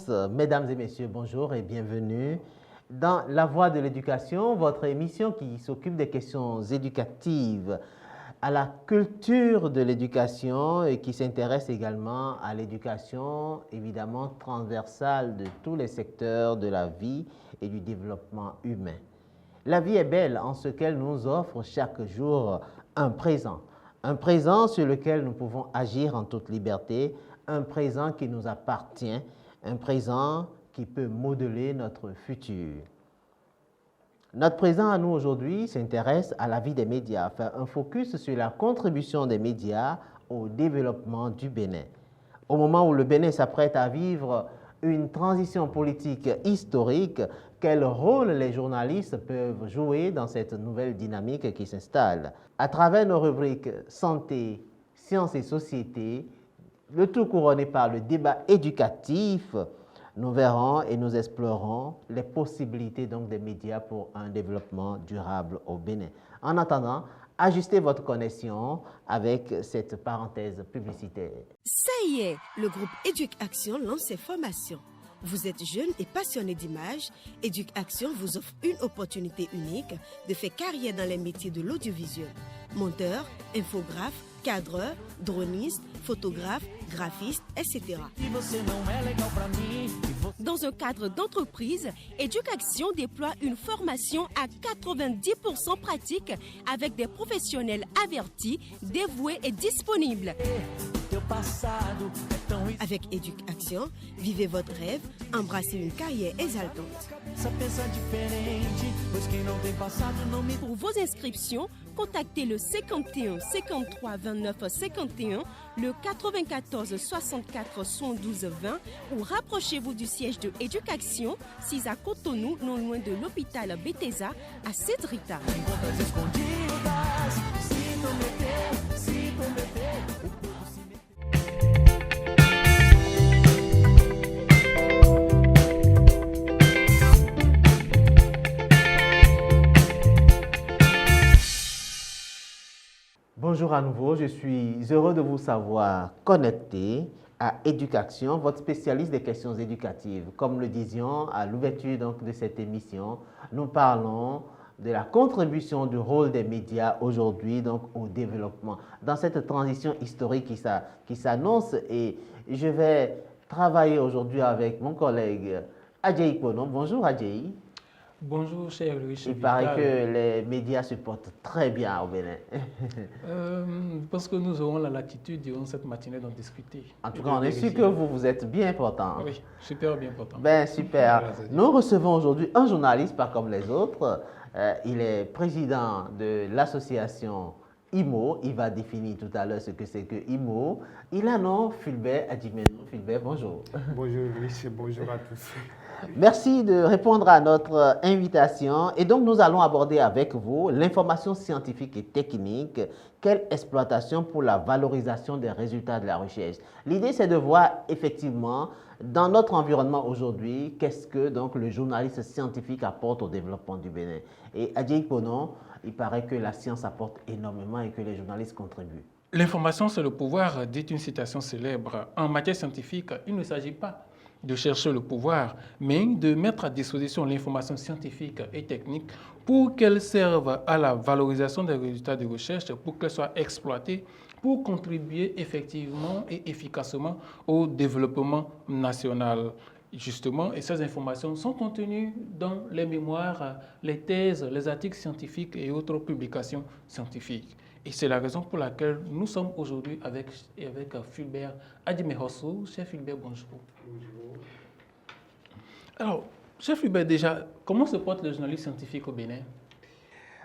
tous, mesdames et messieurs, bonjour et bienvenue dans La Voix de l'éducation, votre émission qui s'occupe des questions éducatives, à la culture de l'éducation et qui s'intéresse également à l'éducation évidemment transversale de tous les secteurs de la vie et du développement humain. La vie est belle en ce qu'elle nous offre chaque jour un présent sur lequel nous pouvons agir en toute liberté, un présent qui nous appartient, un présent qui peut modeler notre futur. Notre présent à nous aujourd'hui s'intéresse à la vie des médias, faire un focus sur la contribution des médias au développement du Bénin. Au moment où le Bénin s'apprête à vivre une transition politique historique, quel rôle les journalistes peuvent jouer dans cette nouvelle dynamique qui s'installe? À travers nos rubriques santé, sciences et société, le tout couronné par le débat éducatif, nous verrons et nous explorons les possibilités donc des médias pour un développement durable au Bénin. En attendant, ajustez votre connexion avec cette parenthèse publicitaire. Ça y est, le groupe EducAction lance ses formations. Vous êtes jeune et passionné d'images, EducAction vous offre une opportunité unique de faire carrière dans les métiers de l'audiovisuel. Monteur, infographe, cadreur, droniste, photographe, graphiste, etc. Dans un cadre d'entreprise, EducAction déploie une formation à 90% pratique avec des professionnels avertis, dévoués et disponibles. Avec EducAction, vivez votre rêve, embrassez une carrière exaltante. Pour vos inscriptions, contactez le 51 53 29 51, le 94 64 112 20 ou rapprochez-vous du siège de EducAction, 6 à Cotonou, non loin de l'hôpital Bethesda, à Cédrita. Bonjour à nouveau, je suis heureux de vous savoir connecté à EducAction, votre spécialiste des questions éducatives. Comme le disions à l'ouverture donc de cette émission, nous parlons de la contribution du rôle des médias aujourd'hui donc au développement. Dans cette transition historique qui s'annonce, et je vais travailler aujourd'hui avec mon collègue Adjei Pono. Bonjour Adjei. Bonjour, cher Louis. Il paraît que les médias se portent très bien au Bénin. Parce que nous aurons la latitude durant cette matinée d'en discuter. En tout cas, on est sûr que vous êtes bien portant. Oui, super bien portant. Ben, super. Nous recevons aujourd'hui un journaliste, pas comme les autres. Il est président de l'association IMO. Il va définir tout à l'heure ce que c'est que IMO. Il a nom Fulbert Adjimeno. Fulbert, bonjour. Bonjour Louis, bonjour à tous. Merci de répondre à notre invitation. Et donc, nous allons aborder avec vous l'information scientifique et technique. Quelle exploitation pour la valorisation des résultats de la recherche? L'idée, c'est de voir effectivement, dans notre environnement aujourd'hui, qu'est-ce que donc le journaliste scientifique apporte au développement du Bénin. Et Adjei Pono, il paraît que la science apporte énormément et que les journalistes contribuent. L'information, c'est le pouvoir, dit une citation célèbre. En matière scientifique, il ne s'agit pas de chercher le pouvoir, mais de mettre à disposition l'information scientifique et technique pour qu'elle serve à la valorisation des résultats de recherche, pour qu'elle soit exploitée, pour contribuer effectivement et efficacement au développement national. Justement, et ces informations sont contenues dans les mémoires, les thèses, les articles scientifiques et autres publications scientifiques. Et c'est la raison pour laquelle nous sommes aujourd'hui avec Fulbert Adjimeno. Chef Fulbert, bonjour. Bonjour. Alors, chef Fulbert, déjà, comment se porte le journaliste scientifique au Bénin?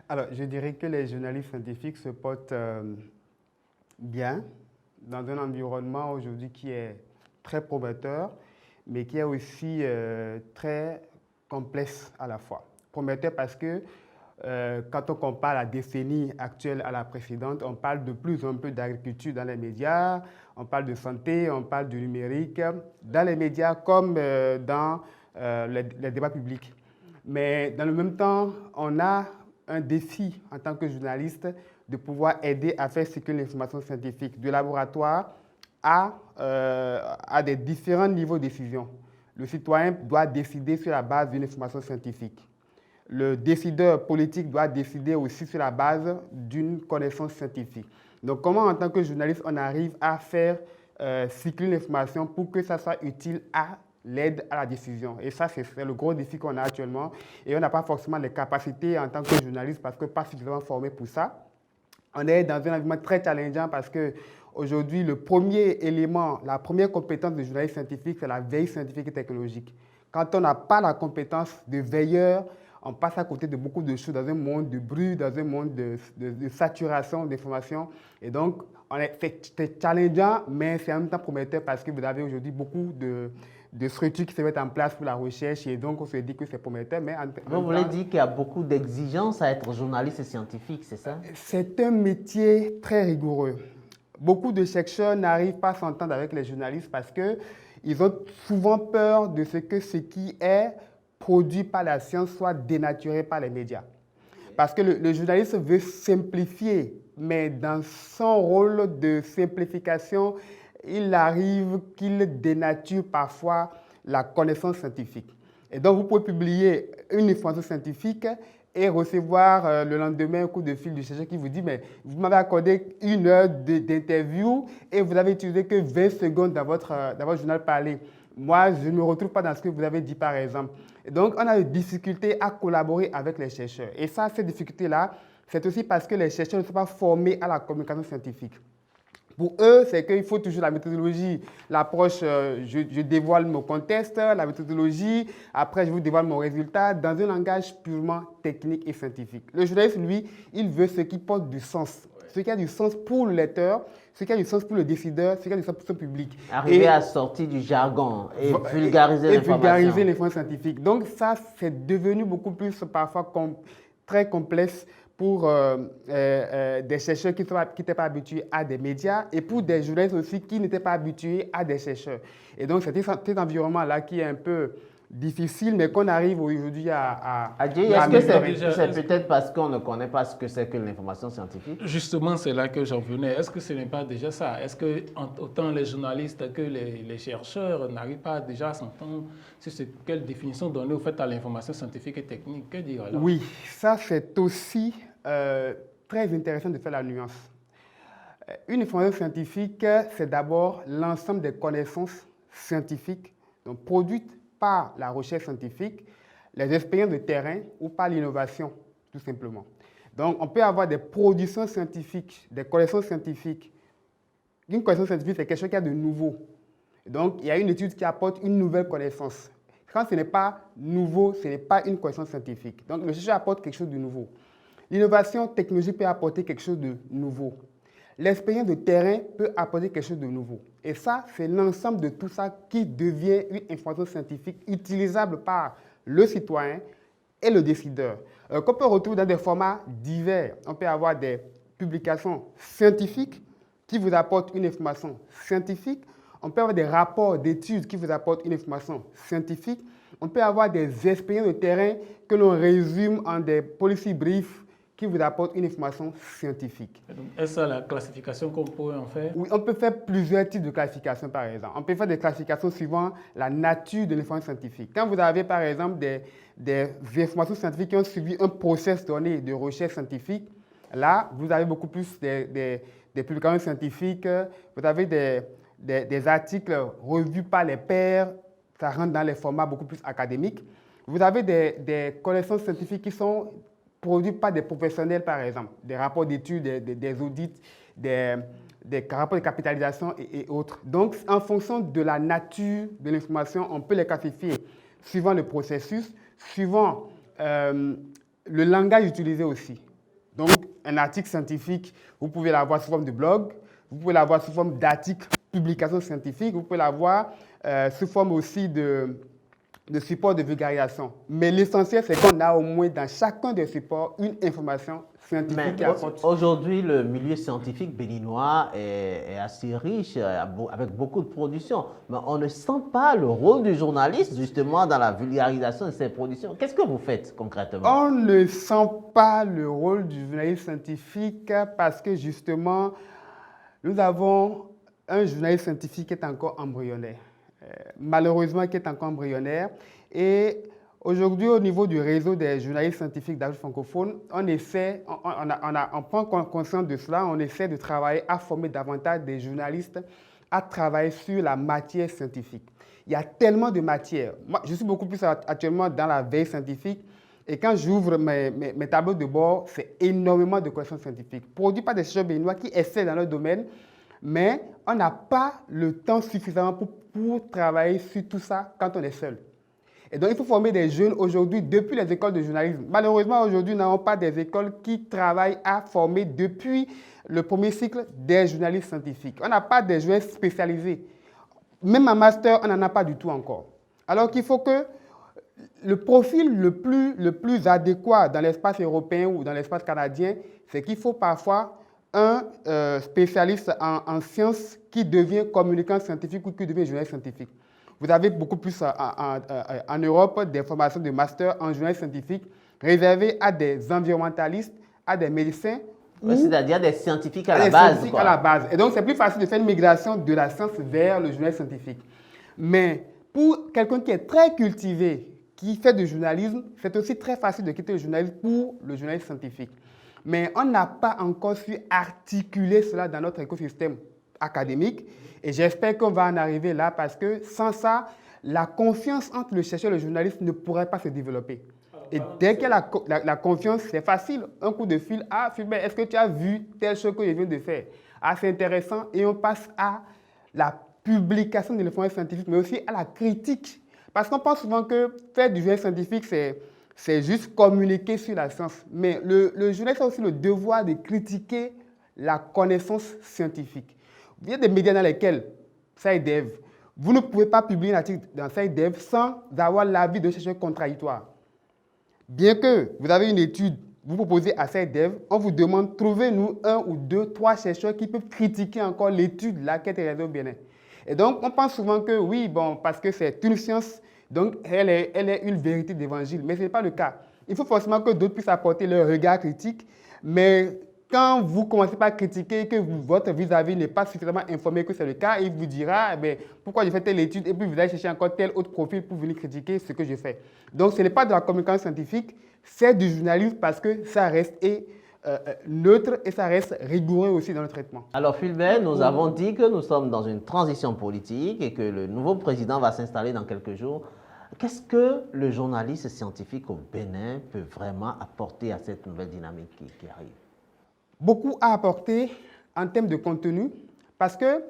Alors, je dirais que les journalistes scientifiques se portent bien dans un environnement aujourd'hui qui est très prometteur, mais qui est aussi très complexe à la fois. Prometteur parce que quand on compare la décennie actuelle à la précédente, on parle de plus en plus d'agriculture dans les médias, on parle de santé, on parle du numérique, dans les médias comme dans les débats publics. Mais dans le même temps, on a un défi en tant que journaliste de pouvoir aider à faire circuler l'information scientifique du laboratoire à des différents niveaux de décision. le citoyen doit décider sur la base d'une information scientifique. Le décideur politique doit décider aussi sur la base d'une connaissance scientifique. Donc, comment, en tant que journaliste, on arrive à faire cycler l'information pour que ça soit utile à l'aide à la décision. Et ça, c'est le gros défi qu'on a actuellement. Et on n'a pas forcément les capacités en tant que journaliste parce que pas suffisamment formé pour ça. On est dans un environnement très challengeant parce qu'aujourd'hui, le premier élément, la première compétence de journaliste scientifique, c'est la veille scientifique et technologique. Quand on n'a pas la compétence de veilleur, on passe à côté de beaucoup de choses dans un monde de bruit, dans un monde de saturation d'informations. Et donc, c'est challengeant, mais c'est en même temps prometteur parce que vous avez aujourd'hui beaucoup de structures qui se mettent en place pour la recherche. Et donc, on se dit que c'est prometteur. Mais vous voulez dire qu'il y a beaucoup d'exigences à être journaliste et scientifique, c'est ça? C'est un métier très rigoureux. Beaucoup de chercheurs n'arrivent pas à s'entendre avec les journalistes parce qu'ils ont souvent peur de ce qui est produit par la science soit dénaturé par les médias. Parce que le journaliste veut simplifier, mais dans son rôle de simplification, il arrive qu'il dénature parfois la connaissance scientifique. Et donc, vous pouvez publier une information scientifique et recevoir le lendemain un coup de fil du chercheur qui vous dit « mais vous m'avez accordé 1 heure d'interview et vous n'avez utilisé que 20 secondes dans votre journal parlé. Moi, je ne me retrouve pas dans ce que vous avez dit, par exemple. » Et donc, on a des difficultés à collaborer avec les chercheurs. Et ça, ces difficultés-là, c'est aussi parce que les chercheurs ne sont pas formés à la communication scientifique. Pour eux, c'est qu'il faut toujours la méthodologie, l'approche, je dévoile mon contexte, la méthodologie, après je vous dévoile mon résultat dans un langage purement technique et scientifique. Le journaliste, lui, il veut ce qui porte du sens, ce qui a du sens pour le lecteur, ce qui a du sens pour le décideur, ce qui a du sens pour son public. Arriver à sortir du jargon et vulgariser l'information. Et vulgariser l'information scientifique. Donc ça, c'est devenu beaucoup plus parfois très complexe pour des chercheurs qui n'étaient pas habitués à des médias et pour des journalistes aussi qui n'étaient pas habitués à des chercheurs. Et donc, c'est cet environnement-là qui est un peu difficile, mais qu'on arrive aujourd'hui à est-ce que c'est peut-être parce qu'on ne connaît pas ce que c'est que l'information scientifique? Justement, c'est là que j'en venais. Est-ce que ce n'est pas déjà ça? Est-ce que autant les journalistes que les chercheurs n'arrivent pas déjà à s'entendre sur quelle définition donner au fait à l'information scientifique et technique? Que dire alors? Oui, ça c'est aussi très intéressant de faire la nuance. Une information scientifique, c'est d'abord l'ensemble des connaissances scientifiques donc produites par la recherche scientifique, les expériences de terrain ou par l'innovation, tout simplement. Donc, on peut avoir des productions scientifiques, des connaissances scientifiques. Une connaissance scientifique, c'est quelque chose qui a de nouveau. Donc, il y a une étude qui apporte une nouvelle connaissance. Quand ce n'est pas nouveau, ce n'est pas une connaissance scientifique. Donc, le chercheur apporte quelque chose de nouveau. L'innovation technologique peut apporter quelque chose de nouveau. L'expérience de terrain peut apporter quelque chose de nouveau. Et ça, c'est l'ensemble de tout ça qui devient une information scientifique utilisable par le citoyen et le décideur. Qu'on peut retrouver dans des formats divers. On peut avoir des publications scientifiques qui vous apportent une information scientifique. On peut avoir des rapports d'études qui vous apportent une information scientifique. On peut avoir des expériences de terrain que l'on résume en des policy briefs qui vous apporte une information scientifique. Est-ce ça la classification qu'on pourrait en faire? Oui, on peut faire plusieurs types de classifications, par exemple. On peut faire des classifications suivant la nature de l'information scientifique. Quand vous avez, par exemple, des informations scientifiques qui ont suivi un process donné de recherche scientifique, là, vous avez beaucoup plus des publications scientifiques, vous avez des articles revus par les pairs, ça rentre dans les formats beaucoup plus académiques. Vous avez des connaissances scientifiques qui sont produits par des professionnels, par exemple, des rapports d'études, des audits, des rapports de capitalisation et autres. Donc, en fonction de la nature de l'information, on peut les classifier suivant le processus, suivant le langage utilisé aussi. Donc, un article scientifique, vous pouvez l'avoir sous forme de blog, vous pouvez l'avoir sous forme d'article, publication scientifique, vous pouvez l'avoir sous forme aussi de support de vulgarisation. Mais l'essentiel, c'est qu'on a au moins dans chacun des supports une information scientifique. Aujourd'hui, le milieu scientifique béninois est assez riche, avec beaucoup de productions. Mais on ne sent pas le rôle du journaliste, justement, dans la vulgarisation de ces productions. Qu'est-ce que vous faites concrètement? On ne sent pas le rôle du journaliste scientifique parce que, justement, nous avons un journaliste scientifique qui est encore embryonnaire. malheureusement qui est encore embryonnaire. Et aujourd'hui, au niveau du réseau des journalistes scientifiques d'Afrique francophone, on prend conscience de cela, on essaie de travailler à former davantage des journalistes à travailler sur la matière scientifique. Il y a tellement de matières. Moi, je suis beaucoup plus actuellement dans la veille scientifique. Et quand j'ouvre mes tableaux de bord, c'est énormément de connaissances scientifiques, produits par des chercheurs béninois qui essaient dans leur domaine, mais on n'a pas le temps suffisant pour travailler sur tout ça quand on est seul. Et donc, il faut former des jeunes aujourd'hui depuis les écoles de journalisme. Malheureusement, aujourd'hui, nous n'avons pas des écoles qui travaillent à former depuis le premier cycle des journalistes scientifiques. On n'a pas des journalistes spécialisés. Même en master, on n'en a pas du tout encore. Alors qu'il faut que le profil le plus adéquat dans l'espace européen ou dans l'espace canadien, c'est qu'il faut parfois un spécialiste en sciences qui devient communicant scientifique ou qui devient journaliste scientifique. Vous avez beaucoup plus en Europe des formations de master en journalisme scientifique réservées à des environnementalistes, à des médecins. C'est-à-dire des scientifiques à la base. Scientifiques à la base. Et donc, c'est plus facile de faire une migration de la science vers le journalisme scientifique. Mais pour quelqu'un qui est très cultivé, qui fait du journalisme, c'est aussi très facile de quitter le journalisme pour le journalisme scientifique. Mais on n'a pas encore su articuler cela dans notre écosystème académique. Et j'espère qu'on va en arriver là parce que sans ça, la confiance entre le chercheur et le journaliste ne pourrait pas se développer. Et dès qu'il y a la confiance, c'est facile. Un coup de fil. Ah, Fulbert, est-ce que tu as vu telle chose que je viens de faire? Ah, c'est intéressant. Et on passe à la publication de l'information scientifique, mais aussi à la critique. Parce qu'on pense souvent que faire du journalisme scientifique, c'est juste communiquer sur la science. Mais le journaliste a aussi le devoir de critiquer la connaissance scientifique. Il y a des médias dans lesquels, SciDev, vous ne pouvez pas publier un article dans SciDev sans avoir l'avis de chercheurs contradictoires. Bien que vous avez une étude, vous proposez à SciDev, on vous demande, trouvez-nous 1 ou 2, 3 chercheurs qui peuvent critiquer encore l'étude là qui a été réalisée au Bénin. Et donc, on pense souvent que oui, bon, parce que c'est une science, donc elle est une vérité d'évangile. Mais ce n'est pas le cas. Il faut forcément que d'autres puissent apporter leur regard critique. Mais quand vous commencez par critiquer que votre vis-à-vis n'est pas suffisamment informé que c'est le cas, il vous dira eh bien, pourquoi j'ai fait telle étude et puis vous allez chercher encore tel autre profil pour venir critiquer ce que je fais. Donc, ce n'est pas de la communication scientifique, c'est du journalisme parce que ça reste neutre et ça reste rigoureux aussi dans le traitement. Alors Fulbert, nous avons dit que nous sommes dans une transition politique et que le nouveau président va s'installer dans quelques jours. Qu'est-ce que le journaliste scientifique au Bénin peut vraiment apporter à cette nouvelle dynamique qui arrive? Beaucoup à apporter en termes de contenu parce que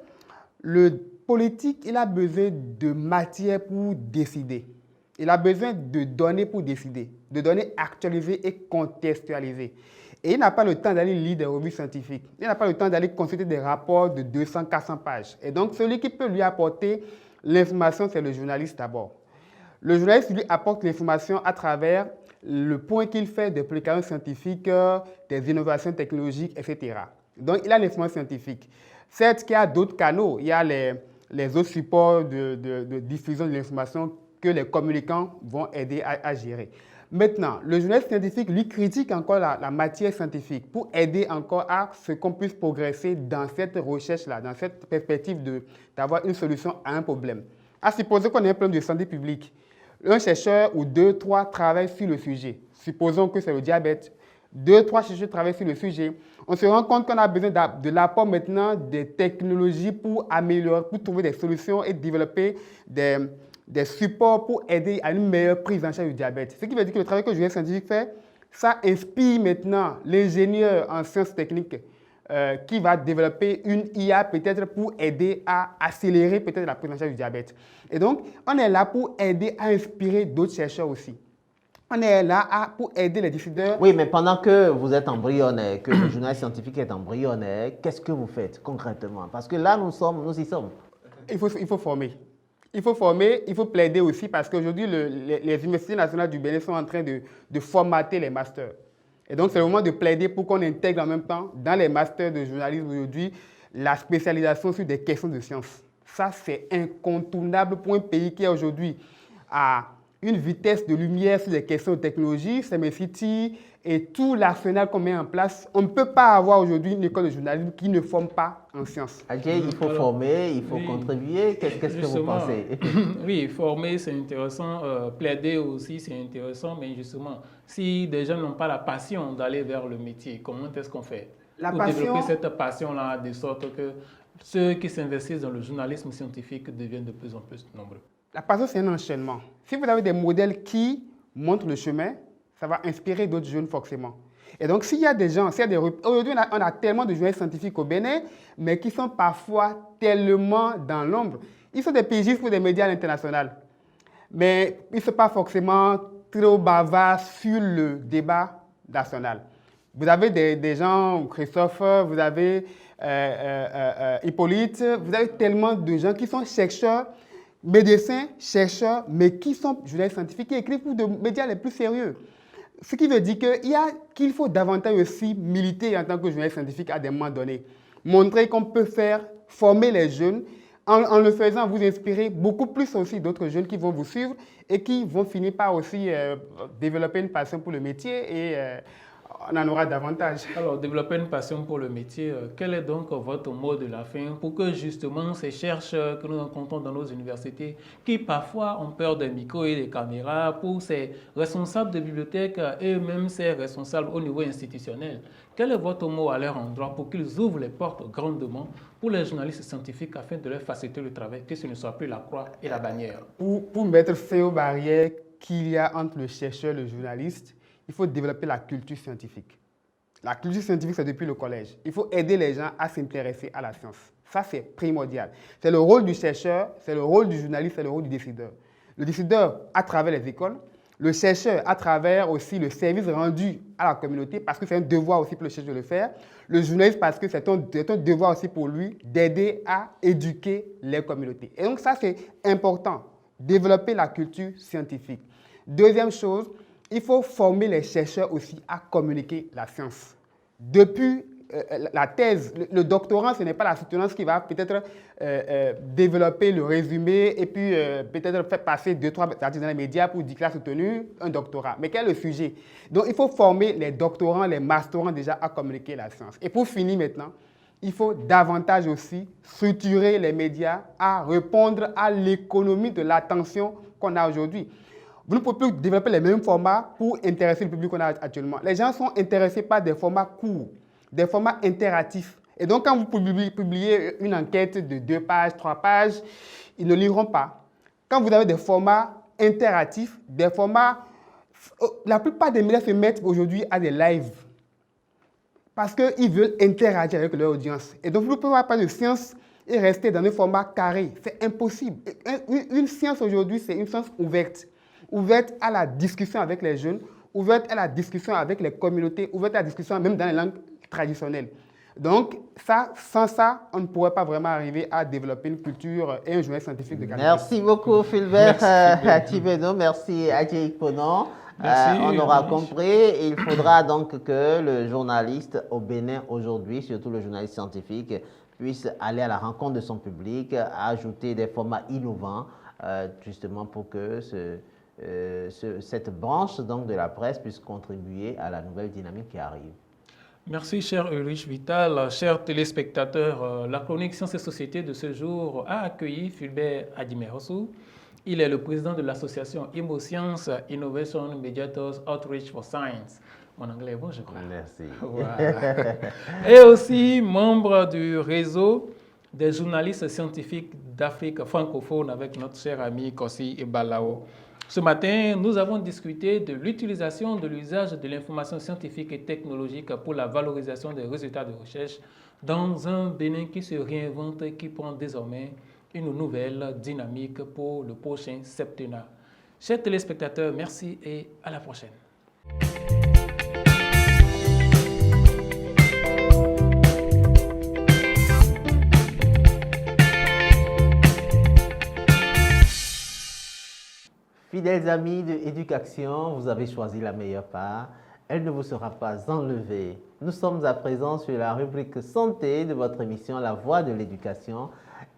le politique, il a besoin de matière pour décider. Il a besoin de données pour décider, de données actualisées et contextualisées. Et il n'a pas le temps d'aller lire des revues scientifiques. Il n'a pas le temps d'aller consulter des rapports de 200, 400 pages. Et donc, celui qui peut lui apporter l'information, c'est le journaliste d'abord. Le journaliste lui apporte l'information à travers le point qu'il fait des publications scientifiques, des innovations technologiques, etc. Donc, il a l'information scientifique. Certes qu'il y a d'autres canaux. Il y a les autres supports de diffusion de l'information que les communicants vont aider à gérer. Maintenant, le journaliste scientifique, lui, critique encore la matière scientifique pour aider encore à ce qu'on puisse progresser dans cette recherche-là, dans cette perspective d'avoir une solution à un problème. À supposer qu'on ait un problème de santé publique, un chercheur ou 2, 3 travaillent sur le sujet. Supposons que c'est le diabète. 2, 3 chercheurs travaillent sur le sujet. On se rend compte qu'on a besoin de l'apport maintenant des technologies pour améliorer, pour trouver des solutions et développer des supports pour aider à une meilleure prise en charge du diabète. Ce qui veut dire que le travail que le journaliste scientifique fait, ça inspire maintenant l'ingénieur en sciences techniques qui va développer une IA peut-être pour aider à accélérer peut-être la prise en charge du diabète. Et donc, on est là pour aider à inspirer d'autres chercheurs aussi. On est là pour aider les décideurs. Oui, mais pendant que vous êtes embryonnaire, que le journal scientifique est embryonnaire, qu'est-ce que vous faites concrètement? Parce que là, nous y sommes. Il faut former. Il faut former, il faut plaider aussi parce qu'aujourd'hui, les universités nationales du Bénin sont en train de formater les masters. Et donc, c'est le moment de plaider pour qu'on intègre en même temps dans les masters de journalisme aujourd'hui la spécialisation sur des questions de sciences. Ça, c'est incontournable pour un pays qui est aujourd'hui à une vitesse de lumière sur les questions de technologie, Semecity et tout l'arsenal qu'on met en place. On ne peut pas avoir aujourd'hui une école de journalisme qui ne forme pas en sciences. Adjei, il faut former, il faut contribuer. Qu'est-ce que vous pensez? Oui, former, c'est intéressant. Plaider aussi, c'est intéressant. Mais justement, si des gens n'ont pas la passion d'aller vers le métier, comment est-ce qu'on fait pour développer cette passion-là de sorte que ceux qui s'investissent dans le journalisme scientifique deviennent de plus en plus nombreux? La passion, c'est un enchaînement. Si vous avez des modèles qui montrent le chemin, ça va inspirer d'autres jeunes forcément. Et donc, s'il y a des gens, aujourd'hui, on a tellement de journalistes scientifiques au Bénin, mais qui sont parfois tellement dans l'ombre. Ils sont des pigistes pour des médias à l'international, mais ils ne sont pas forcément trop bavards sur le débat national. Vous avez des gens, Christophe, vous avez Hippolyte, vous avez tellement de gens qui sont chercheurs, médecins, chercheurs, mais qui sont journalistes scientifiques, qui écrivent pour des médias les plus sérieux. Ce qui veut dire qu'il faut davantage aussi militer en tant que journaliste scientifique à des moments donnés. Montrer qu'on peut former les jeunes. En le faisant, vous inspirez beaucoup plus aussi d'autres jeunes qui vont vous suivre et qui vont finir par aussi développer une passion pour le métier et on en aura davantage. Alors, développer une passion pour le métier, quel est donc votre mot de la fin pour que justement ces chercheurs que nous rencontrons dans nos universités, qui parfois ont peur des micros et des caméras, pour ces responsables de bibliothèques et même ces responsables au niveau institutionnel, quel est votre mot à leur endroit pour qu'ils ouvrent les portes grandement pour les journalistes scientifiques afin de leur faciliter le travail, que ce ne soit plus la croix et la bannière? Pour mettre fin aux barrières qu'il y a entre le chercheur et le journaliste, il faut développer la culture scientifique. La culture scientifique, c'est depuis le collège. Il faut aider les gens à s'intéresser à la science. Ça, c'est primordial. C'est le rôle du chercheur, c'est le rôle du journaliste, c'est le rôle du décideur. Le décideur, à travers les écoles, le chercheur, à travers aussi le service rendu à la communauté, parce que c'est un devoir aussi pour le chercheur de le faire. Le journaliste, parce que c'est un devoir aussi pour lui d'aider à éduquer les communautés. Et donc ça, c'est important, développer la culture scientifique. Deuxième chose, il faut former les chercheurs aussi à communiquer la science. Depuis la thèse, le doctorat, ce n'est pas la soutenance qui va peut-être développer le résumé et puis peut-être faire passer 2-3 articles dans les médias pour dire qu'il a soutenu un doctorat. Mais quel est le sujet? Donc, il faut former les doctorants, les masterants déjà à communiquer la science. Et pour finir maintenant, il faut davantage aussi structurer les médias à répondre à l'économie de l'attention qu'on a aujourd'hui. Vous ne pouvez plus développer les mêmes formats pour intéresser le public qu'on a actuellement. Les gens sont intéressés par des formats courts, des formats interactifs. Et donc, quand vous publiez une enquête de 2 pages, 3 pages, ils ne liront pas. Quand vous avez des formats interactifs, des formats... La plupart des médias se mettent aujourd'hui à des lives parce qu'ils veulent interagir avec leur audience. Et donc, vous ne pouvez pas parler de science et rester dans un format carré. C'est impossible. Une science aujourd'hui, c'est une science ouverte à la discussion avec les jeunes, ouverte à la discussion avec les communautés, ouverte à la discussion même dans les langues traditionnelles. Donc, sans ça, on ne pourrait pas vraiment arriver à développer une culture et un journal scientifique de qualité. Merci beaucoup, Fulbert Tibeno. Merci, Adjei Ponon. On aura compris. Il faudra donc que le journaliste au Bénin aujourd'hui, surtout le journaliste scientifique, puisse aller à la rencontre de son public, ajouter des formats innovants, justement pour que cette branche donc, de la presse puisse contribuer à la nouvelle dynamique qui arrive. Merci, cher Ulrich Vital. Chers téléspectateurs, la chronique Sciences et Société de ce jour a accueilli Fulbert Adimerosu. Il est le président de l'association IMOScience Innovation Mediators Outreach for Science. Mon anglais est bon, je crois. Merci. Voilà. Et aussi membre du réseau des journalistes scientifiques d'Afrique francophone avec notre cher ami Kossi Ebalao. Ce matin, nous avons discuté de l'utilisation de l'usage de l'information scientifique et technologique pour la valorisation des résultats de recherche dans un Bénin qui se réinvente et qui prend désormais une nouvelle dynamique pour le prochain septennat. Chers téléspectateurs, merci et à la prochaine. Fidèles amis de Éducation, vous avez choisi la meilleure part. Elle ne vous sera pas enlevée. Nous sommes à présent sur la rubrique santé de votre émission La Voix de l'éducation.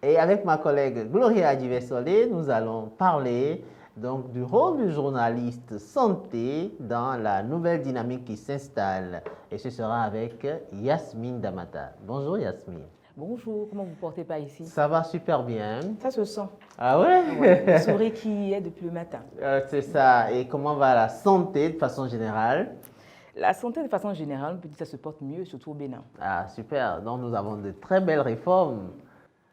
Et avec ma collègue Gloria Adivesolé, nous allons parler donc du rôle du journaliste santé dans la nouvelle dynamique qui s'installe. Et ce sera avec Yasmine Damata. Bonjour Yasmine. Bonjour, comment vous portez par ici? Ça va super bien. Ça se sent. Ah ouais? Ouais, le sourire qui y est depuis le matin. C'est ça. Et comment va la santé de façon générale? La santé de façon générale, on peut dire que ça se porte mieux, surtout au Bénin. Ah super. Donc nous avons de très belles réformes.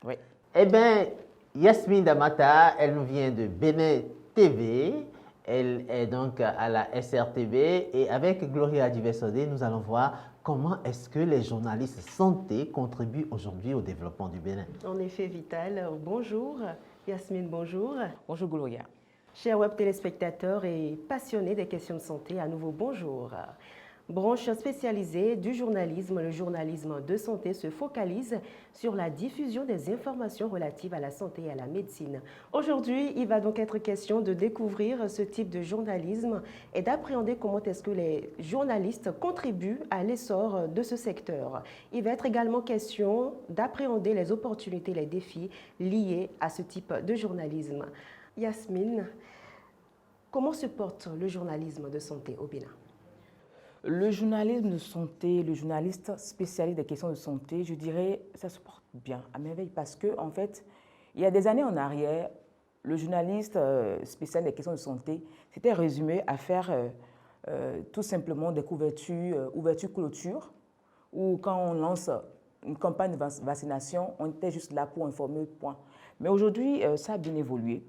Oui. Eh bien, Yasmine Damata, elle nous vient de Bénin TV. Elle est donc à la SRTV et avec Gloria Diversodé, nous allons voir comment est-ce que les journalistes santé contribuent aujourd'hui au développement du Bénin. En effet, Vital. Bonjour. Yasmine, bonjour. Bonjour Gloria. Chers web téléspectateurs et passionnés des questions de santé, à nouveau bonjour. Branche spécialisée du journalisme, le journalisme de santé se focalise sur la diffusion des informations relatives à la santé et à la médecine. Aujourd'hui, il va donc être question de découvrir ce type de journalisme et d'appréhender comment est-ce que les journalistes contribuent à l'essor de ce secteur. Il va être également question d'appréhender les opportunités, les défis liés à ce type de journalisme. Yasmine, comment se porte le journalisme de santé au Bénin? Le journalisme de santé, le journaliste spécialiste des questions de santé, je dirais, ça se porte bien, à merveille, parce que en fait, il y a des années en arrière, le journaliste spécialiste des questions de santé s'était résumé à faire tout simplement des couvertures, ouverture-clôture, ou quand on lance une campagne de vaccination, on était juste là pour informer, point. Mais aujourd'hui, ça a bien évolué,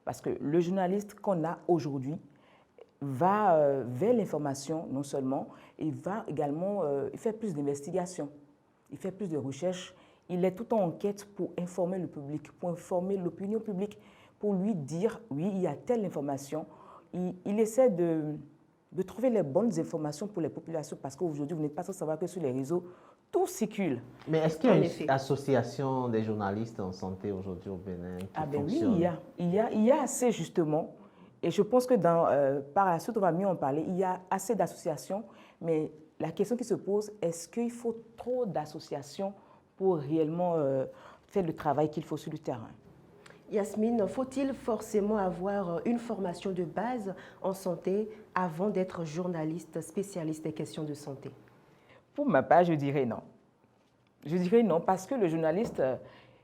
parce que le journaliste qu'on a aujourd'hui va vers l'information non seulement, il va également il fait plus d'investigations, il fait plus de recherches, il est tout en enquête pour informer le public, pour informer l'opinion publique, pour lui dire oui, il y a telle information. Il essaie de trouver les bonnes informations pour les populations parce qu'aujourd'hui, vous n'êtes pas sans savoir que sur les réseaux, tout circule. Mais est-ce qu'il y a une association des journalistes en santé aujourd'hui au Bénin qui fonctionne? Oui, il y a assez justement. Et je pense que par la suite, on va mieux en parler. Il y a assez d'associations, mais la question qui se pose, est-ce qu'il faut trop d'associations pour réellement faire le travail qu'il faut sur le terrain? Yasmine, faut-il forcément avoir une formation de base en santé avant d'être journaliste spécialiste des questions de santé? Pour ma part, je dirais non. Je dirais non parce que le journaliste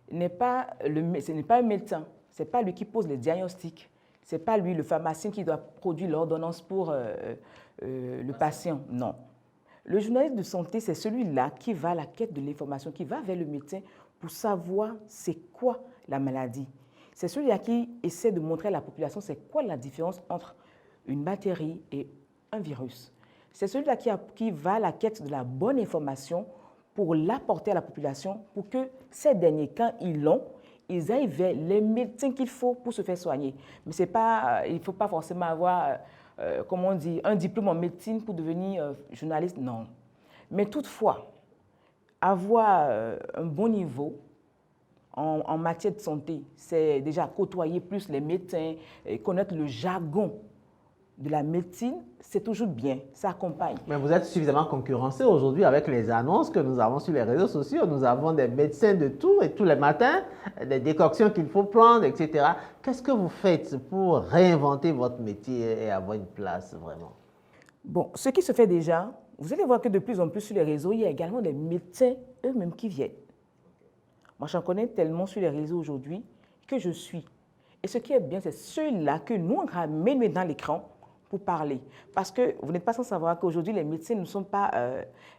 ce n'est pas un médecin. Ce n'est pas lui qui pose les diagnostics. Ce n'est pas lui, le pharmacien, qui doit produire l'ordonnance pour le patient. Non. Le journaliste de santé, c'est celui-là qui va à la quête de l'information, qui va vers le médecin pour savoir c'est quoi la maladie. C'est celui-là qui essaie de montrer à la population c'est quoi la différence entre une bactérie et un virus. C'est celui-là qui va à la quête de la bonne information pour l'apporter à la population pour que ces derniers, quand ils l'ont, ils aillent vers les médecins qu'il faut pour se faire soigner. Mais c'est pas, il ne faut pas forcément avoir, comment on dit, un diplôme en médecine pour devenir journaliste, non. Mais toutefois, avoir un bon niveau en matière de santé, c'est déjà côtoyer plus les médecins, et connaître le jargon de la médecine, c'est toujours bien, ça accompagne. Mais vous êtes suffisamment concurrencé aujourd'hui avec les annonces que nous avons sur les réseaux sociaux. Nous avons des médecins de tout et tous les matins, des décoctions qu'il faut prendre, etc. Qu'est-ce que vous faites pour réinventer votre métier et avoir une place vraiment? Bon, ce qui se fait déjà, vous allez voir que de plus en plus sur les réseaux, il y a également des médecins eux-mêmes qui viennent. Moi, j'en connais tellement sur les réseaux aujourd'hui que je suis. Et ce qui est bien, c'est ceux-là que nous, on ramène dans l'écran pour parler. Parce que vous n'êtes pas sans savoir qu'aujourd'hui, les médecins ne sont pas...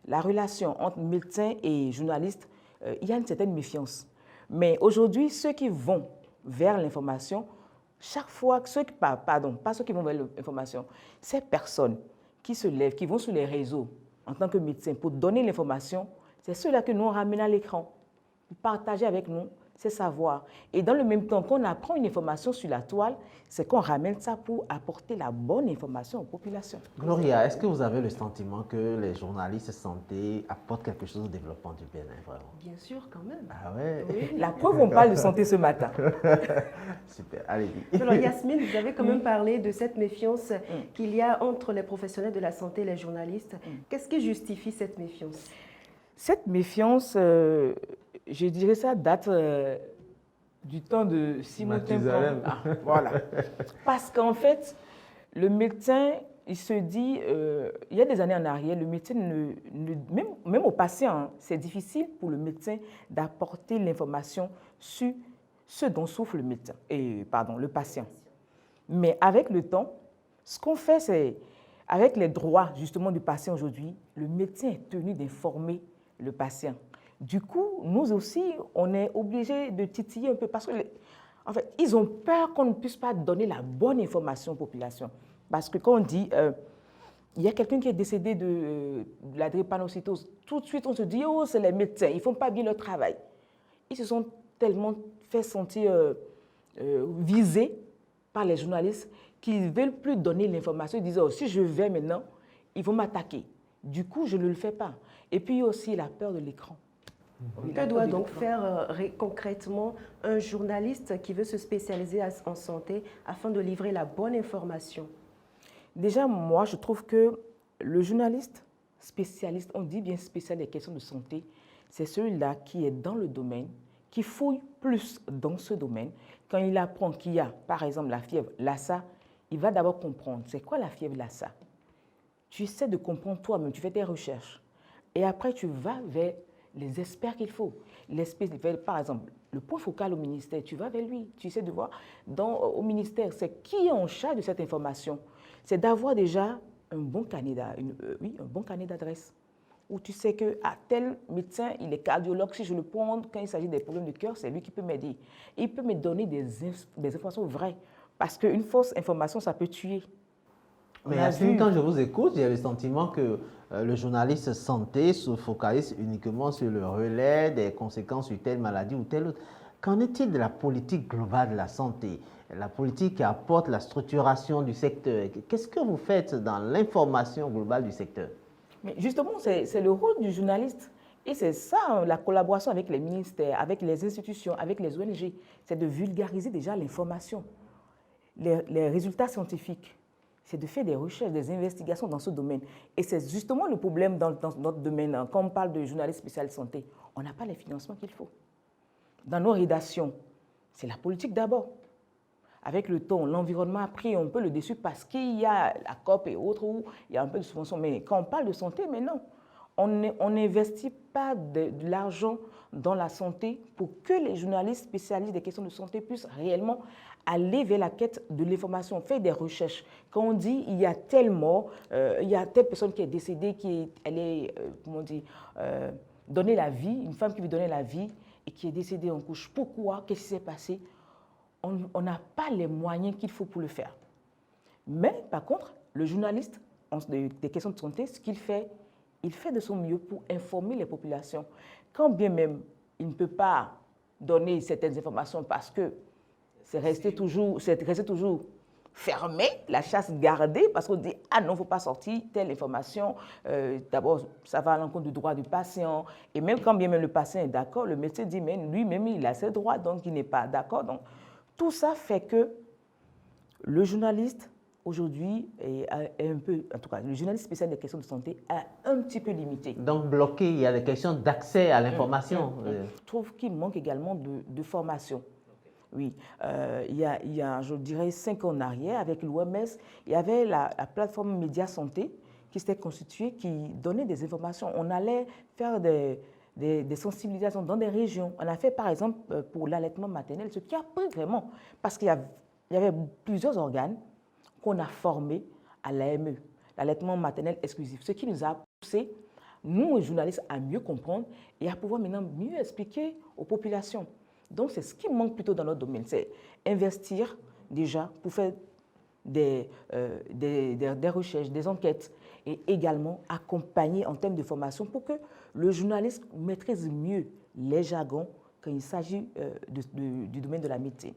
la relation entre médecins et journalistes, il y a une certaine méfiance. Mais aujourd'hui, ceux qui vont vers l'information, chaque fois, pas ceux qui vont vers l'information, ces personnes qui se lèvent, qui vont sur les réseaux en tant que médecins pour donner l'information, c'est ceux-là que nous, on ramène à l'écran pour partager avec nous ces savoirs. Et dans le même temps qu'on apprend une information sur la toile, c'est qu'on ramène ça pour apporter la bonne information aux populations. Gloria, est-ce que vous avez le sentiment que les journalistes santé apportent quelque chose au développement du Bénin, vraiment? Bien sûr, quand même. Ah ouais? Oui. La preuve, on parle de santé ce matin. Super, allez-y. Alors Yasmine, vous avez quand même parlé de cette méfiance qu'il y a entre les professionnels de la santé et les journalistes. Qu'est-ce qui justifie cette méfiance? Cette méfiance, je dirais ça date Du temps de Simon Mathusalem. Voilà. Parce qu'en fait, le médecin, il se dit, il y a des années en arrière, le médecin, même au patient, hein, c'est difficile pour le médecin d'apporter l'information sur ce dont souffre le patient. Mais avec le temps, ce qu'on fait, c'est, avec les droits justement du patient aujourd'hui, le médecin est tenu d'informer le patient. Du coup, nous aussi, on est obligé de titiller un peu parce que, en fait, ils ont peur qu'on ne puisse pas donner la bonne information aux populations. Parce que quand on dit, il y a quelqu'un qui est décédé de la drépanocytose, tout de suite on se dit, oh, c'est les médecins, ils ne font pas bien leur travail. Ils se sont tellement fait sentir visés par les journalistes qu'ils ne veulent plus donner l'information. Ils disent, oh, si je vais maintenant, ils vont m'attaquer. Du coup, je ne le fais pas. Et puis, il y a aussi la peur de l'écran. Que doit donc faire concrètement un journaliste qui veut se spécialiser en santé afin de livrer la bonne information? Déjà, moi, je trouve que le journaliste spécialiste, on dit bien spécial des questions de santé, c'est celui-là qui est dans le domaine, qui fouille plus dans ce domaine. Quand il apprend qu'il y a, par exemple, la fièvre Lassa, il va d'abord comprendre c'est quoi la fièvre Lassa. Tu essaies de comprendre toi-même, tu fais tes recherches. Et après, tu vas vers les experts qu'il faut. Par exemple, le point focal au ministère, tu vas vers lui. Tu essaies de voir au ministère, c'est qui est en charge de cette information. C'est d'avoir déjà un bon carnet d'adresse où tu sais que tel médecin, il est cardiologue. Si je le prends, quand il s'agit des problèmes de cœur, c'est lui qui peut m'aider. Il peut me donner des informations vraies. Parce qu'une fausse information, ça peut tuer. Mais Yasmine, quand je vous écoute, j'ai le sentiment que le journaliste santé se focalise uniquement sur le relais des conséquences sur telle maladie ou telle autre. Qu'en est-il de la politique globale de la santé? La politique qui apporte la structuration du secteur. Qu'est-ce que vous faites dans l'information globale du secteur? Mais justement, c'est le rôle du journaliste. Et c'est ça, la collaboration avec les ministères, avec les institutions, avec les ONG. C'est de vulgariser déjà l'information, les résultats scientifiques. C'est de faire des recherches, des investigations dans ce domaine. Et c'est justement le problème dans notre domaine. Quand on parle de journalistes spécial santé, on n'a pas les financements qu'il faut. Dans nos rédactions, c'est la politique d'abord. Avec le temps, l'environnement a pris un peu le dessus parce qu'il y a la COP et autres où il y a un peu de subvention. Mais quand on parle de santé, mais non. On n'investit pas de l'argent dans la santé pour que les journalistes spécialistes des questions de santé puissent réellement aller vers la quête de l'information, faire des recherches. Quand on dit il y a telle mort, il y a telle personne qui est décédée, donner la vie, une femme qui veut donner la vie et qui est décédée en couche. Pourquoi? Qu'est-ce qui s'est passé? On n'a pas les moyens qu'il faut pour le faire. Mais par contre, le journaliste des questions de santé, ce qu'il fait, il fait de son mieux pour informer les populations. Quand bien même il ne peut pas donner certaines informations parce que c'est resté toujours fermé, la chasse gardée, parce qu'on dit, ah non, il ne faut pas sortir telle information. D'abord, ça va à l'encontre du droit du patient. Et même quand bien même le patient est d'accord, le médecin dit, mais lui-même, il a ses droits, donc il n'est pas d'accord. Donc, tout ça fait que le journaliste, aujourd'hui, est un peu, en tout cas, le journaliste spécial des questions de santé est un petit peu limité. Donc, bloqué, il y a des questions d'accès à l'information. Je trouve qu'il manque également de formation. Oui, il y a, je dirais, 5 ans en arrière, avec l'OMS, il y avait la plateforme Média Santé qui s'était constituée, qui donnait des informations. On allait faire des sensibilisations dans des régions. On a fait, par exemple, pour l'allaitement maternel, ce qui a pris vraiment, parce qu'il y avait plusieurs organes qu'on a formés à l'AME, l'allaitement maternel exclusif, ce qui nous a poussé, nous, les journalistes, à mieux comprendre et à pouvoir maintenant mieux expliquer aux populations. Donc, c'est ce qui manque plutôt dans notre domaine, c'est investir déjà pour faire des recherches, des enquêtes et également accompagner en termes de formation pour que le journaliste maîtrise mieux les jargons quand il s'agit du domaine de la médecine.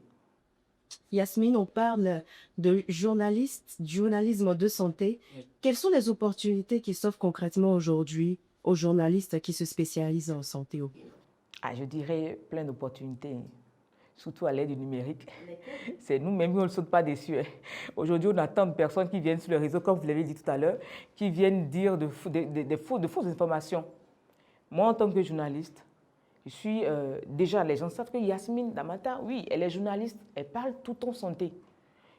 Yasmine, on parle de journalisme de santé. Quelles sont les opportunités qui s'offrent concrètement aujourd'hui aux journalistes qui se spécialisent en santé? Je dirais plein d'opportunités, surtout à l'ère du numérique. C'est nous-mêmes qui ne sautons pas dessus. Aujourd'hui, on a tant de personnes qui viennent sur le réseau, comme vous l'avez dit tout à l'heure, qui viennent dire de fausses informations. Moi, en tant que journaliste, Déjà, les gens savent que Yasmine Damata, oui, elle est journaliste, elle parle tout en santé.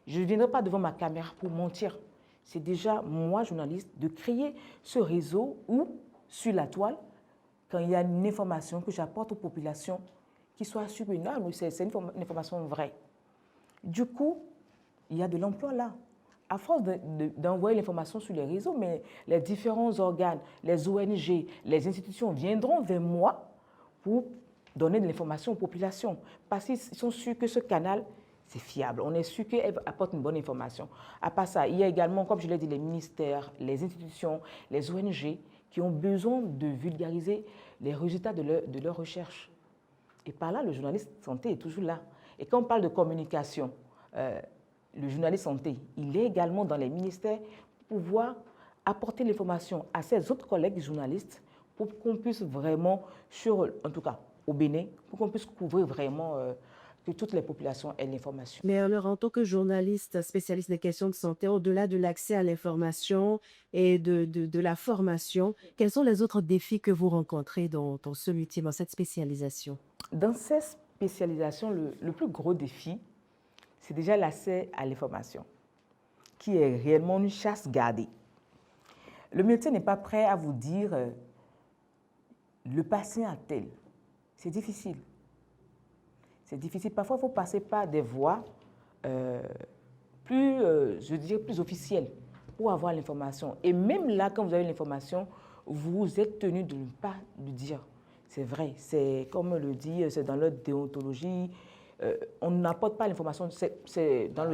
Je ne viendrai pas devant ma caméra pour mentir. C'est déjà, moi, journaliste, de créer ce réseau où, sur la toile, quand il y a une information que j'apporte aux populations, qui soit sûre, non, c'est une information vraie. Du coup, il y a de l'emploi là. À force d'envoyer l'information sur les réseaux, mais les différents organes, les ONG, les institutions viendront vers moi pour donner de l'information aux populations. Parce qu'ils sont sûrs que ce canal, c'est fiable. On est sûr qu'elle apporte une bonne information. À part ça, il y a également, comme je l'ai dit, les ministères, les institutions, les ONG qui ont besoin de vulgariser les résultats de leur recherche. Et par là, le journaliste santé est toujours là. Et quand on parle de communication, le journaliste santé, il est également dans les ministères pour pouvoir apporter l'information à ses autres collègues journalistes pour qu'on puisse vraiment, en tout cas au Bénin, pour qu'on puisse couvrir vraiment que toutes les populations aient l'information. Mais alors, en tant que journaliste spécialiste des questions de santé, au-delà de l'accès à l'information et de la formation, quels sont les autres défis que vous rencontrez dans ce métier, dans cette spécialisation? Dans ces spécialisations, le plus gros défi, c'est déjà l'accès à l'information, qui est réellement une chasse gardée. Le médecin n'est pas prêt à vous dire le patient a tel. C'est difficile. C'est difficile. Parfois, il faut passer par des voies plus officielles pour avoir l'information. Et même là, quand vous avez l'information, vous êtes tenu de ne pas le dire. C'est vrai. C'est comme le dit, c'est dans leur déontologie. On n'apporte pas l'information, c'est dans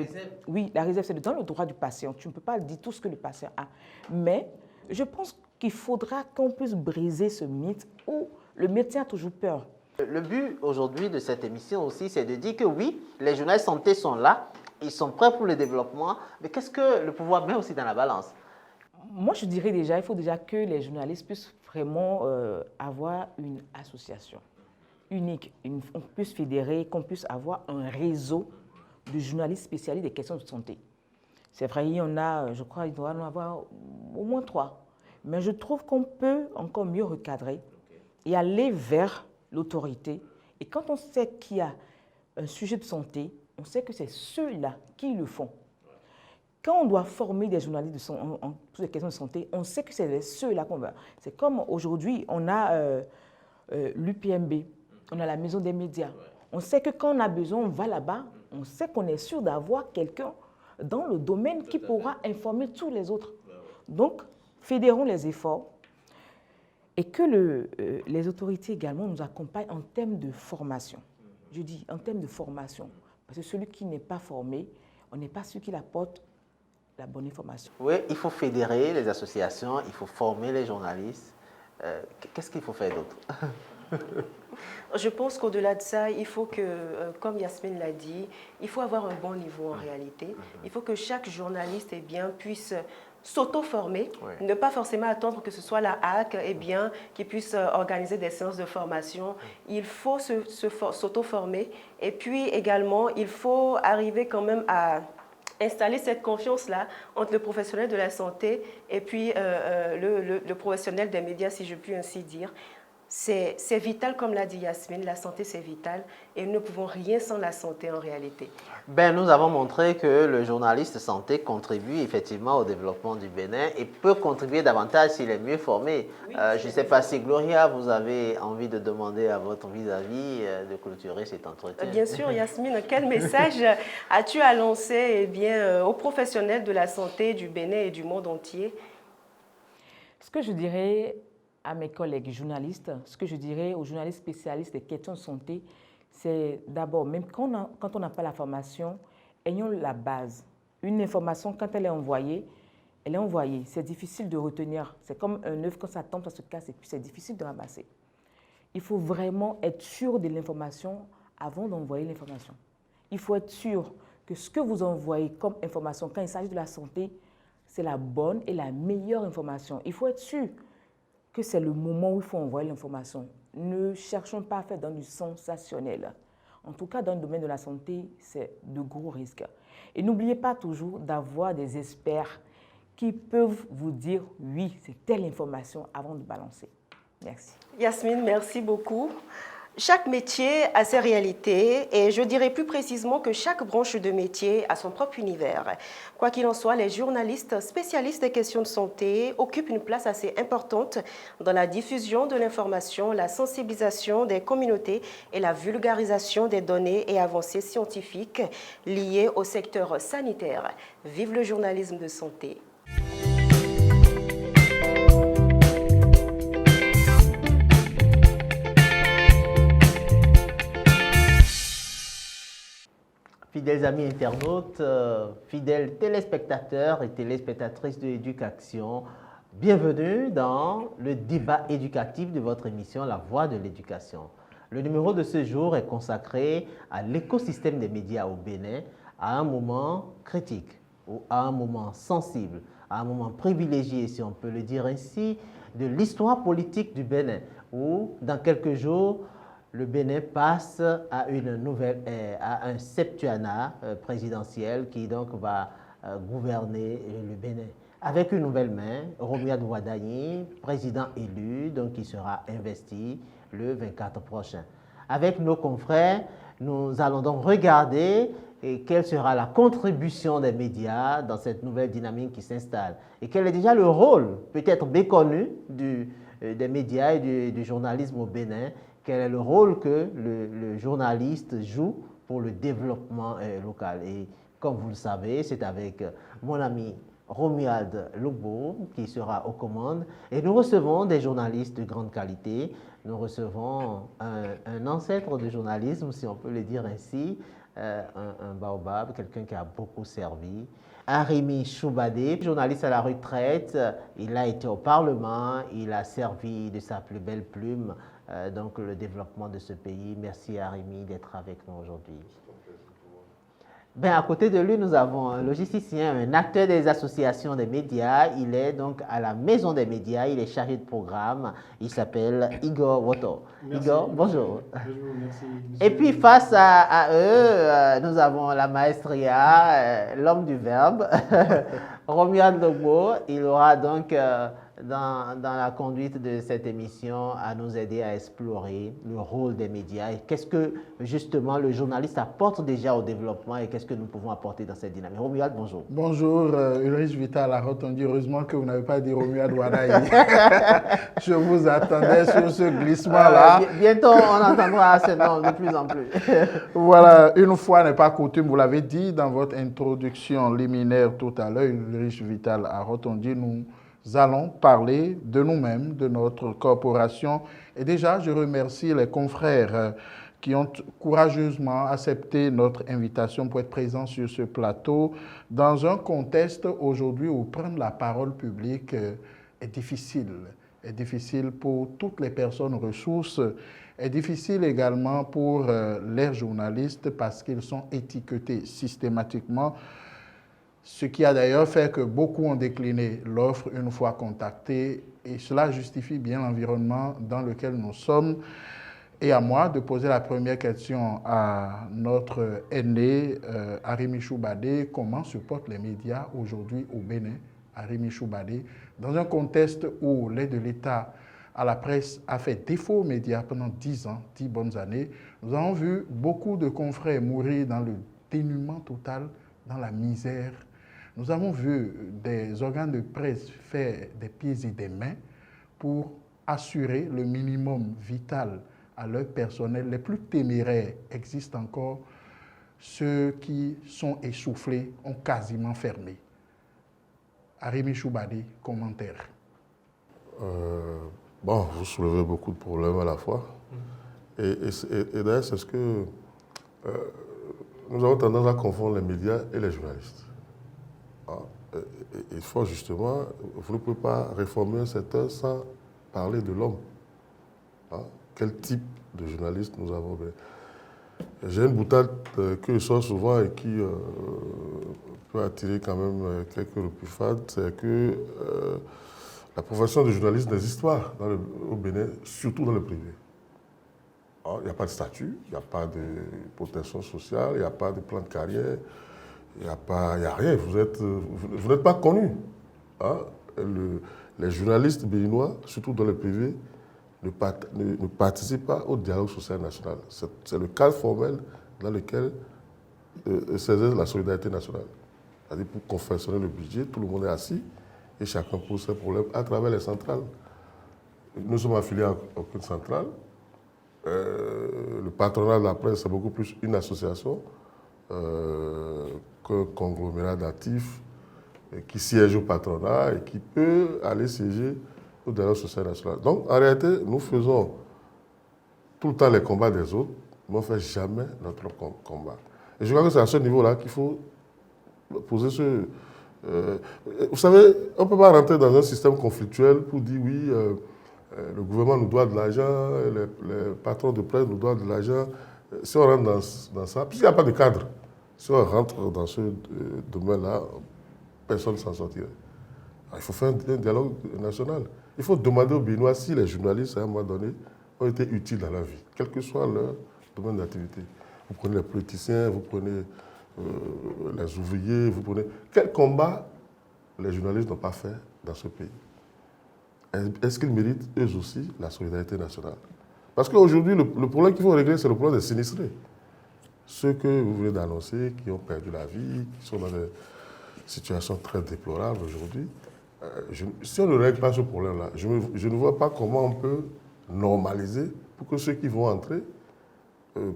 oui, la réserve, c'est dans le droit du patient. Tu ne peux pas dire tout ce que le patient a. Mais je pense qu'il faudra qu'on puisse briser ce mythe où le médecin a toujours peur. Le but aujourd'hui de cette émission aussi, c'est de dire que oui, les journalistes santé sont là, ils sont prêts pour le développement, mais qu'est-ce que le pouvoir met aussi dans la balance? Moi, je dirais déjà, il faut déjà que les journalistes puissent vraiment avoir une association unique, on puisse fédérer, qu'on puisse avoir un réseau de journalistes spécialistes des questions de santé. C'est vrai, il y en a, je crois, il doit en avoir au moins 3. Mais je trouve qu'on peut encore mieux recadrer et aller vers l'autorité. Et quand on sait qu'il y a un sujet de santé, on sait que c'est ceux-là qui le font. Quand on doit former des journalistes sur les questions de santé, on sait que c'est ceux-là qu'on va. C'est comme aujourd'hui, on a l'UPMB. On a la maison des médias. On sait que quand on a besoin, on va là-bas. On sait qu'on est sûr d'avoir quelqu'un dans le domaine qui pourra informer tous les autres. Donc, fédérons les efforts et que les autorités également nous accompagnent en termes de formation. Je dis en termes de formation. Parce que celui qui n'est pas formé, on n'est pas sûr qu'il apporte la bonne information. Oui, il faut fédérer les associations, il faut former les journalistes. Qu'est-ce qu'il faut faire d'autre? Je pense qu'au-delà de ça, il faut que, comme Yasmine l'a dit, il faut avoir un bon niveau en réalité. Il faut que chaque journaliste puisse s'auto-former, ne pas forcément attendre que ce soit la HAC qui puisse organiser des séances de formation. Il faut s'auto-former et puis également, il faut arriver quand même à installer cette confiance-là entre le professionnel de la santé et puis le professionnel des médias, si je puis ainsi dire. C'est vital, comme l'a dit Yasmine, la santé c'est vital et nous ne pouvons rien sans la santé en réalité. Nous avons montré que le journaliste santé contribue effectivement au développement du Bénin et peut contribuer davantage s'il est mieux formé. Oui, je ne sais pas si Gloria, vous avez envie de demander à votre vis-à-vis de clôturer cet entretien. Bien sûr Yasmine, quel message as-tu à lancer aux professionnels de la santé du Bénin et du monde entier? Ce que je dirais à mes collègues journalistes, ce que je dirais aux journalistes spécialistes des questions de santé, c'est d'abord, même quand on n'a pas la formation, ayons la base. Une information, quand elle est envoyée, C'est difficile de retenir. C'est comme un œuf, quand ça tombe, ça se casse et puis c'est difficile de ramasser. Il faut vraiment être sûr de l'information avant d'envoyer l'information. Il faut être sûr que ce que vous envoyez comme information, quand il s'agit de la santé, c'est la bonne et la meilleure information. Il faut être sûr que c'est le moment où il faut envoyer l'information. Ne cherchons pas à faire dans du sensationnel. En tout cas, dans le domaine de la santé, c'est de gros risques. Et n'oubliez pas toujours d'avoir des experts qui peuvent vous dire « oui, c'est telle information » avant de balancer. Merci. Yasmine, merci beaucoup. Chaque métier a ses réalités et je dirais plus précisément que chaque branche de métier a son propre univers. Quoi qu'il en soit, les journalistes spécialistes des questions de santé occupent une place assez importante dans la diffusion de l'information, la sensibilisation des communautés et la vulgarisation des données et avancées scientifiques liées au secteur sanitaire. Vive le journalisme de santé! Fidèles amis internautes, fidèles téléspectateurs et téléspectatrices de l'éducation, bienvenue dans le débat éducatif de votre émission La Voix de l'éducation. Le numéro de ce jour est consacré à l'écosystème des médias au Bénin à un moment critique ou à un moment sensible, à un moment privilégié, si on peut le dire ainsi, de l'histoire politique du Bénin, où dans quelques jours, le Bénin passe à à un septuennat présidentiel qui donc va gouverner le Bénin. Avec une nouvelle main, Romuald Wadagni, président élu, donc qui sera investi le 24 prochain. Avec nos confrères, nous allons donc regarder quelle sera la contribution des médias dans cette nouvelle dynamique qui s'installe et quel est déjà le rôle, peut-être méconnu, des médias et du journalisme au Bénin. Quel est le rôle que le journaliste joue pour le développement local. Et comme vous le savez, c'est avec mon ami Romuald Logbo qui sera aux commandes. Et nous recevons des journalistes de grande qualité. Nous recevons un ancêtre du journalisme, si on peut le dire ainsi, un baobab, quelqu'un qui a beaucoup servi. Arimi Choubadé, journaliste à la retraite, il a été au Parlement, il a servi de sa plus belle plume donc le développement de ce pays. Merci Arimi d'être avec nous aujourd'hui. Ben, à côté de lui, nous avons un logisticien, un acteur des associations des médias. Il est donc à la Maison des médias, il est chargé de programme. Il s'appelle Igor Woto. Merci. Igor, bonjour. Bonjour, merci. Et puis face à eux, nous avons la maestria, l'homme du verbe, Romuald Logbo. Il aura donc dans la conduite de cette émission à nous aider à explorer le rôle des médias et qu'est-ce que justement le journaliste apporte déjà au développement et qu'est-ce que nous pouvons apporter dans cette dynamique. Romuald, bonjour. Bonjour, Ulrich Vital a retenu. Heureusement que vous n'avez pas dit Romuald Wadagni. Je vous attendais sur ce glissement-là. Bientôt, on entendra ce nom de plus en plus. Voilà, une fois n'est pas coutume, vous l'avez dit dans votre introduction liminaire tout à l'heure, Ulrich Vital a retenu. Nous allons parler de nous-mêmes, de notre corporation. Et déjà, je remercie les confrères qui ont courageusement accepté notre invitation pour être présents sur ce plateau dans un contexte aujourd'hui où prendre la parole publique est difficile pour toutes les personnes ressources, est difficile également pour les journalistes parce qu'ils sont étiquetés systématiquement. Ce qui a d'ailleurs fait que beaucoup ont décliné l'offre une fois contactés et cela justifie bien l'environnement dans lequel nous sommes. Et à moi de poser la première question à notre aîné, Arimi Choubadé. Comment se portent les médias aujourd'hui au Bénin, Arimi Choubadé, dans un contexte où l'aide de l'État à la presse a fait défaut aux médias pendant 10 ans, 10 bonnes années. Nous avons vu beaucoup de confrères mourir dans le dénuement total, dans la misère. Nous avons vu des organes de presse faire des pieds et des mains pour assurer le minimum vital à leur personnel. Les plus téméraires existent encore. Ceux qui sont essoufflés ont quasiment fermé. Arimi Choubadé, commentaire. Bon, vous soulevez beaucoup de problèmes à la fois. Et d'ailleurs, c'est ce que nous avons tendance à confondre les médias et les journalistes. Il faut justement, vous ne pouvez pas réformer un secteur sans parler de l'homme. Quel type de journaliste nous avons? J'ai une boutade que je sors souvent et qui peut attirer quand même quelques repuffades, c'est que la profession de journaliste n'existe pas au Bénin, surtout dans le privé. Il n'y a pas de statut, il n'y a pas de protection sociale, il n'y a pas de plan de carrière. Il n'y a rien, vous n'êtes pas connu. Les journalistes béninois, surtout dans le privé, ne participe pas au dialogue social national. C'est le cadre formel dans lequel s'exerce la solidarité nationale. C'est-à-dire pour confectionner le budget, tout le monde est assis et chacun pose ses problèmes à travers les centrales. Nous sommes affiliés à aucune centrale. Le patronat de la presse, c'est beaucoup plus une association qu'un conglomérat d'actifs qui siège au patronat et qui peut aller siéger au dialogue social national. Donc, en réalité, nous faisons tout le temps les combats des autres, mais on ne fait jamais notre combat. Et je crois que c'est à ce niveau-là qu'il faut poser ce... vous savez, on ne peut pas rentrer dans un système conflictuel pour dire oui, le gouvernement nous doit de l'argent, les patrons de presse nous doivent de l'argent. Si on rentre dans ça, puisqu'il n'y a pas de cadre, si on rentre dans ce domaine-là, personne ne s'en sortirait. Alors, il faut faire un dialogue national. Il faut demander aux Béninois si les journalistes, à un moment donné, ont été utiles dans leur vie, quel que soit leur domaine d'activité. Vous prenez les politiciens, vous prenez les ouvriers, vous prenez... Quel combat les journalistes n'ont pas fait dans ce pays? Est-ce qu'ils méritent, eux aussi, la solidarité nationale? Parce qu'aujourd'hui, le problème qu'il faut régler, c'est le problème des sinistrés. Ceux que vous venez d'annoncer, qui ont perdu la vie, qui sont dans des situations très déplorables aujourd'hui. Si on ne règle pas ce problème-là, je ne vois pas comment on peut normaliser pour que ceux qui vont entrer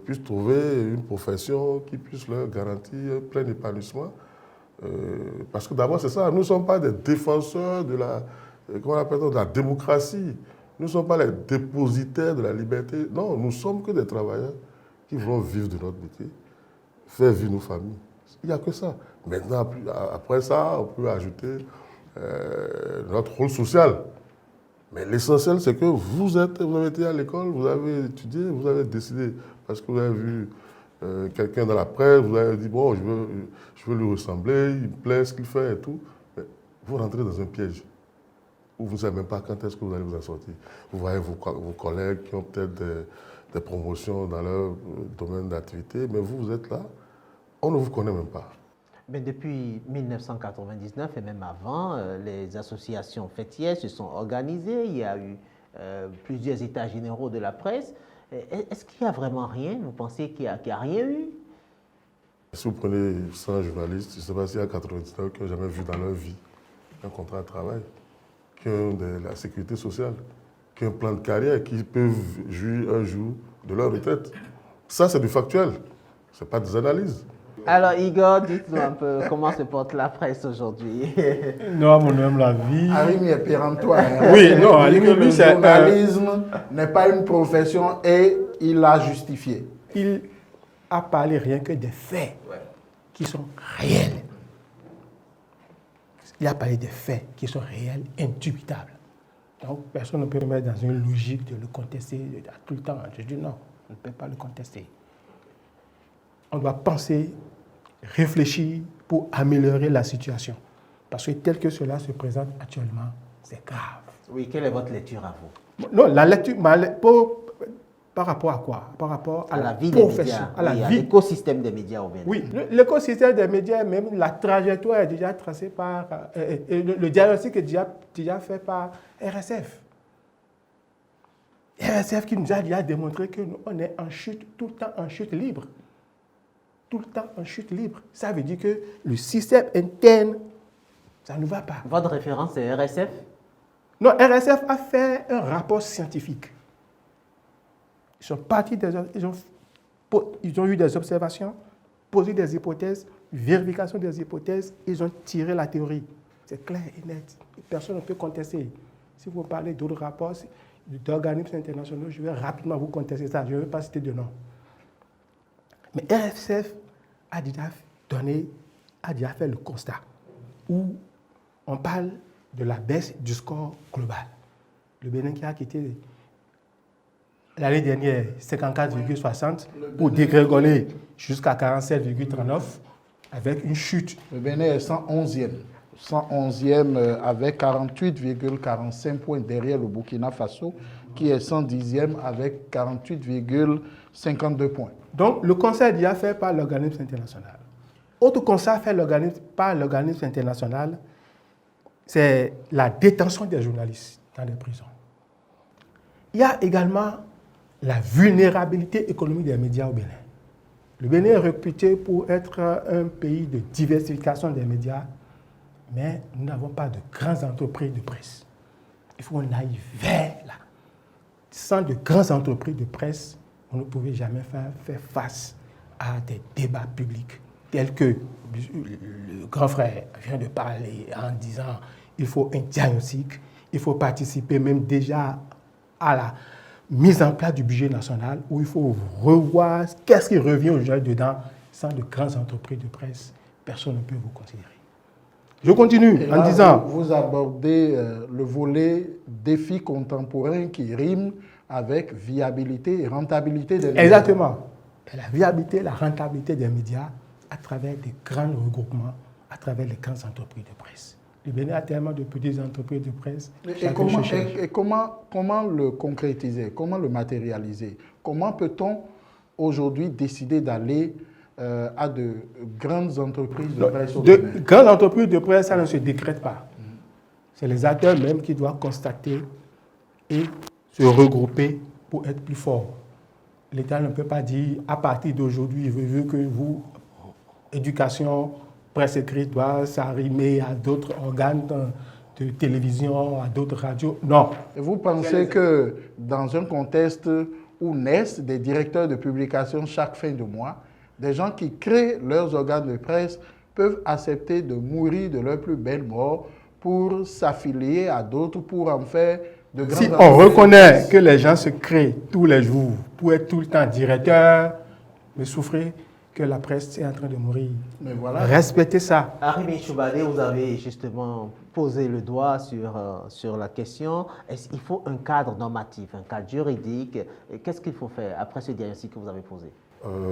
puissent trouver une profession qui puisse leur garantir un plein épanouissement. Parce que d'abord, c'est ça, nous ne sommes pas des défenseurs de la, comment on appelle ça, de la démocratie. Nous ne sommes pas les dépositaires de la liberté. Non, nous ne sommes que des travailleurs qui voulons vivre de notre métier, faire vivre nos familles. Il n'y a que ça. Maintenant, après ça, on peut ajouter notre rôle social. Mais l'essentiel, c'est que vous avez été à l'école, vous avez étudié, vous avez décidé, parce que vous avez vu quelqu'un dans la presse, vous avez dit, bon, je veux lui ressembler, il me plaît ce qu'il fait et tout. Mais vous rentrez dans un piège où vous ne savez même pas quand est-ce que vous allez vous en sortir. Vous voyez vos collègues qui ont peut-être des promotions dans leur domaine d'activité, mais vous êtes là, on ne vous connaît même pas. Mais depuis 1999 et même avant, les associations fêtières se sont organisées. Il y a eu plusieurs états généraux de la presse. Est-ce qu'il n'y a vraiment rien? Vous pensez qu'il n'y a rien eu? Si vous prenez 100 journalistes, je ne sais pas s'il y a 99 qui n'ont jamais vu dans leur vie un contrat de travail, qui ont de la sécurité sociale, qui ont un plan de carrière, qui peuvent jouir un jour de leur retraite. Ça, c'est du factuel. Ce n'est pas des analyses. Alors, Igor, dites-nous un peu comment se porte la presse aujourd'hui. Non, mon homme, la vie. Arimi est péremptoire. Oui, non, le journalisme n'est pas une profession et il l'a justifié. Il a parlé rien que des faits qui sont réels. Il a parlé des faits qui sont réels, indubitables. Donc, personne ne peut me mettre dans une logique de le contester tout le temps. Je dis non, on ne peut pas le contester. On doit penser, réfléchir pour améliorer la situation. Parce que tel que cela se présente actuellement, c'est grave. Oui, quelle est votre lecture à vous? Non, la lecture, par rapport à quoi? Par rapport à la vie des médias, à l'écosystème des médias au Bénin. Oui, l'écosystème des médias, même la trajectoire est déjà tracée par... le diagnostic est déjà fait par RSF. RSF qui nous a déjà démontré qu'on est en chute, tout le temps en chute libre. Tout le temps en chute libre. Ça veut dire que le système interne, ça ne va pas. Votre référence, c'est RSF? Non, RSF a fait un rapport scientifique. Ils sont partis, ils ont eu des observations, posé des hypothèses, vérification des hypothèses, ils ont tiré la théorie. C'est clair et net. Personne ne peut contester. Si vous parlez d'autres rapports, d'organismes internationaux, je vais rapidement vous contester ça. Je ne vais pas citer de nom. Mais RSF a déjà fait le constat où on parle de la baisse du score global. Le Bénin qui a quitté l'année dernière 54,60 pour dégringoler jusqu'à 47,39 avec une chute. Le Bénin est 111e. 111e avec 48,45 points derrière le Burkina Faso qui est 110e avec 48,52 points. Donc, le constat est déjà fait par l'organisme international. Autre constat fait par l'organisme international, c'est la détention des journalistes dans les prisons. Il y a également la vulnérabilité économique des médias au Bénin. Le Bénin est réputé pour être un pays de diversification des médias, mais nous n'avons pas de grandes entreprises de presse. Il faut qu'on aille vers là. Sans de grandes entreprises de presse, on ne pouvait jamais faire face à des débats publics tels que le grand frère vient de parler en disant il faut un diagnostic, il faut participer même déjà à la mise en place du budget national où il faut revoir qu'est-ce qui revient aux gens dedans. Sans de grandes entreprises de presse, personne ne peut vous considérer. Je continue là, en disant... Vous abordez le volet défi contemporain qui rime avec viabilité et rentabilité des médias. Exactement. Et la viabilité, la rentabilité des médias à travers des grands regroupements, à travers les grandes entreprises de presse. Le Bénin a tellement de petites entreprises de presse. Et comment le concrétiser? Comment le matérialiser? Comment peut-on aujourd'hui décider d'aller à de grandes entreprises de presse au Bénin? De grandes entreprises de presse, ça ne se décrète pas. C'est les acteurs même qui doivent constater et se regrouper pour être plus forts. L'État ne peut pas dire, à partir d'aujourd'hui, je veux que vous, éducation, presse écrite, doit s'arrimer à d'autres organes de télévision, à d'autres radios. Non. Et vous pensez que dans un contexte où naissent des directeurs de publication chaque fin de mois, des gens qui créent leurs organes de presse peuvent accepter de mourir de leur plus belle mort pour s'affilier à d'autres, pour en faire de grands... Si on reconnaît que les gens se créent tous les jours pour être tout le temps directeur, mais souffrir que la presse est en train de mourir. Mais voilà. Respectez ça. Arimi Choubadé, vous avez justement posé le doigt sur la question. Est-ce qu'il faut un cadre normatif, un cadre juridique? Qu'est-ce qu'il faut faire après ce diagnostic que vous avez posé?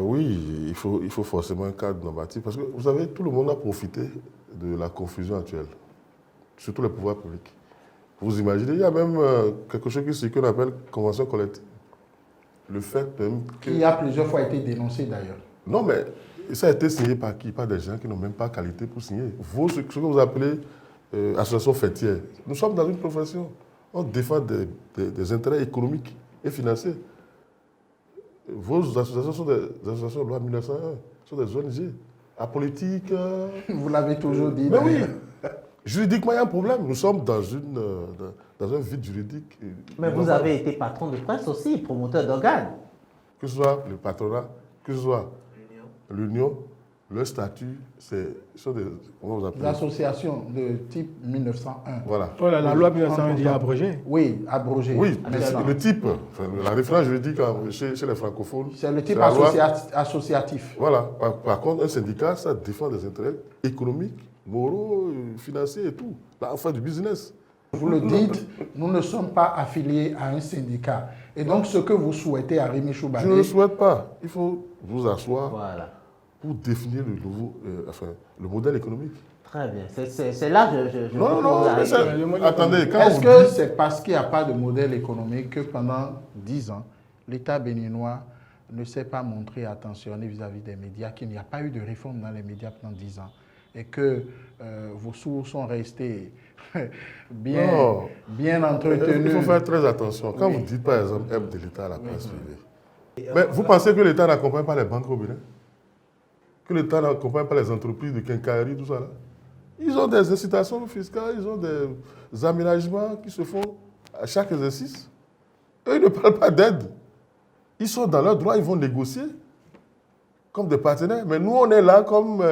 Oui, il faut forcément un cadre normatif parce que vous savez, tout le monde a profité de la confusion actuelle, surtout les pouvoirs publics. Vous imaginez, il y a même quelque chose qu'on appelle convention collective. Le fait même que... Qui a plusieurs fois été dénoncé d'ailleurs. Non, mais ça a été signé par qui? Par des gens qui n'ont même pas qualité pour signer. Vous, ce que vous appelez association fêtière, nous sommes dans une profession. On défend des intérêts économiques et financiers. Vos associations sont des associations de loi 1901, sont des ONG apolitiques. Vous l'avez toujours dit. Mais oui, juridiquement, il y a un problème. Nous sommes dans un vide juridique. Mais vous avez été patron de presse aussi, promoteur d'organes. Que ce soit le patronat, que ce soit l'union, le statut, sont des, comment vous appelez? Des associations de type 1901. Voilà. Oh là, la loi 1901 dit abrogée. Oui, abrogée. Oui, mais le type, la référence juridique chez les francophones. C'est le type associatif. Voilà. Par contre, un syndicat, ça défend des intérêts économiques, moraux, financiers et tout. Là, on fait du business. Vous le dites, nous ne sommes pas affiliés à un syndicat. Et donc, ce que vous souhaitez, Arimi Choubadé... Je ne le souhaite pas. Il faut vous asseoir pour définir le modèle économique. Très bien. C'est là que je non, attendez. Est-ce que c'est parce qu'il n'y a pas de modèle économique que pendant 10 ans, l'État béninois ne s'est pas montré attentionné vis-à-vis des médias, qu'il n'y a pas eu de réforme dans les médias pendant 10 ans et que vos sourds sont restés bien entretenus? Il faut faire très attention. Quand vous dites par exemple aide de l'État à la presse privée, mais vous pensez que l'État n'accompagne pas les banques au Bénin? Que l'État n'accompagne pas les entreprises de quincaillerie, tout ça là? Ils ont des incitations fiscales, ils ont des aménagements qui se font à chaque exercice. Eux, ils ne parlent pas d'aide. Ils sont dans leurs droits, ils vont négocier comme des partenaires. Mais nous, on est là comme...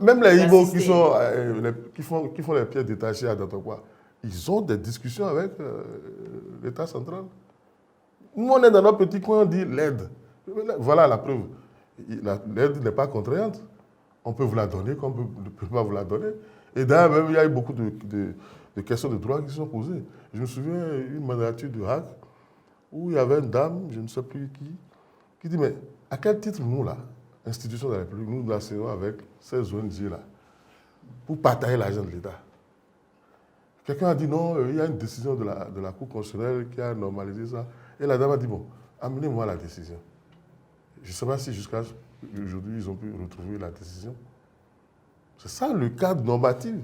même les Igbo qui font les pièces détachées à Datokwa, ils ont des discussions avec l'État central. Nous, on est dans notre petit coin, on dit l'aide. Voilà la preuve. L'aide n'est pas contraignante. On peut vous la donner comme on ne peut pas vous la donner. Et d'ailleurs, même, il y a eu beaucoup de questions de droit qui sont posées. Je me souviens d'une mandature de Hague où il y avait une dame, je ne sais plus qui dit, mais à quel titre nous, là, institution de la République, nous nous enseignons avec ces ONG-là pour partager l'argent de l'État? Quelqu'un a dit non, il y a une décision de la Cour constitutionnelle qui a normalisé ça. Et la dame a dit, bon, amenez-moi la décision. Je ne sais pas si jusqu'à aujourd'hui, ils ont pu retrouver la décision. C'est ça le cadre normatif.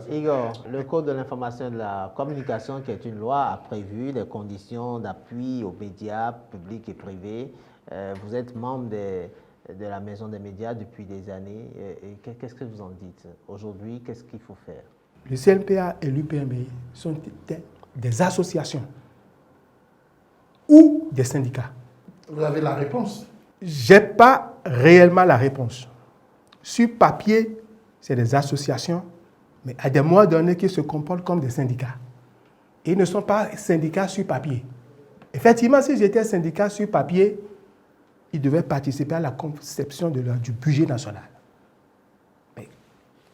Igor, le Code de l'information et de la communication, qui est une loi, a prévu des conditions d'appui aux médias publics et privés. Vous êtes membre de la Maison des médias depuis des années. Et qu'est-ce que vous en dites aujourd'hui? Qu'est-ce qu'il faut faire? Le CNPA et l'UPMB sont des associations ou des syndicats. Vous avez la réponse? Je n'ai pas réellement la réponse. Sur papier, c'est des associations, mais à des moments donnés qui se comportent comme des syndicats. Et ils ne sont pas syndicats sur papier. Effectivement, si j'étais syndicat sur papier, ils devaient participer à la conception du budget national.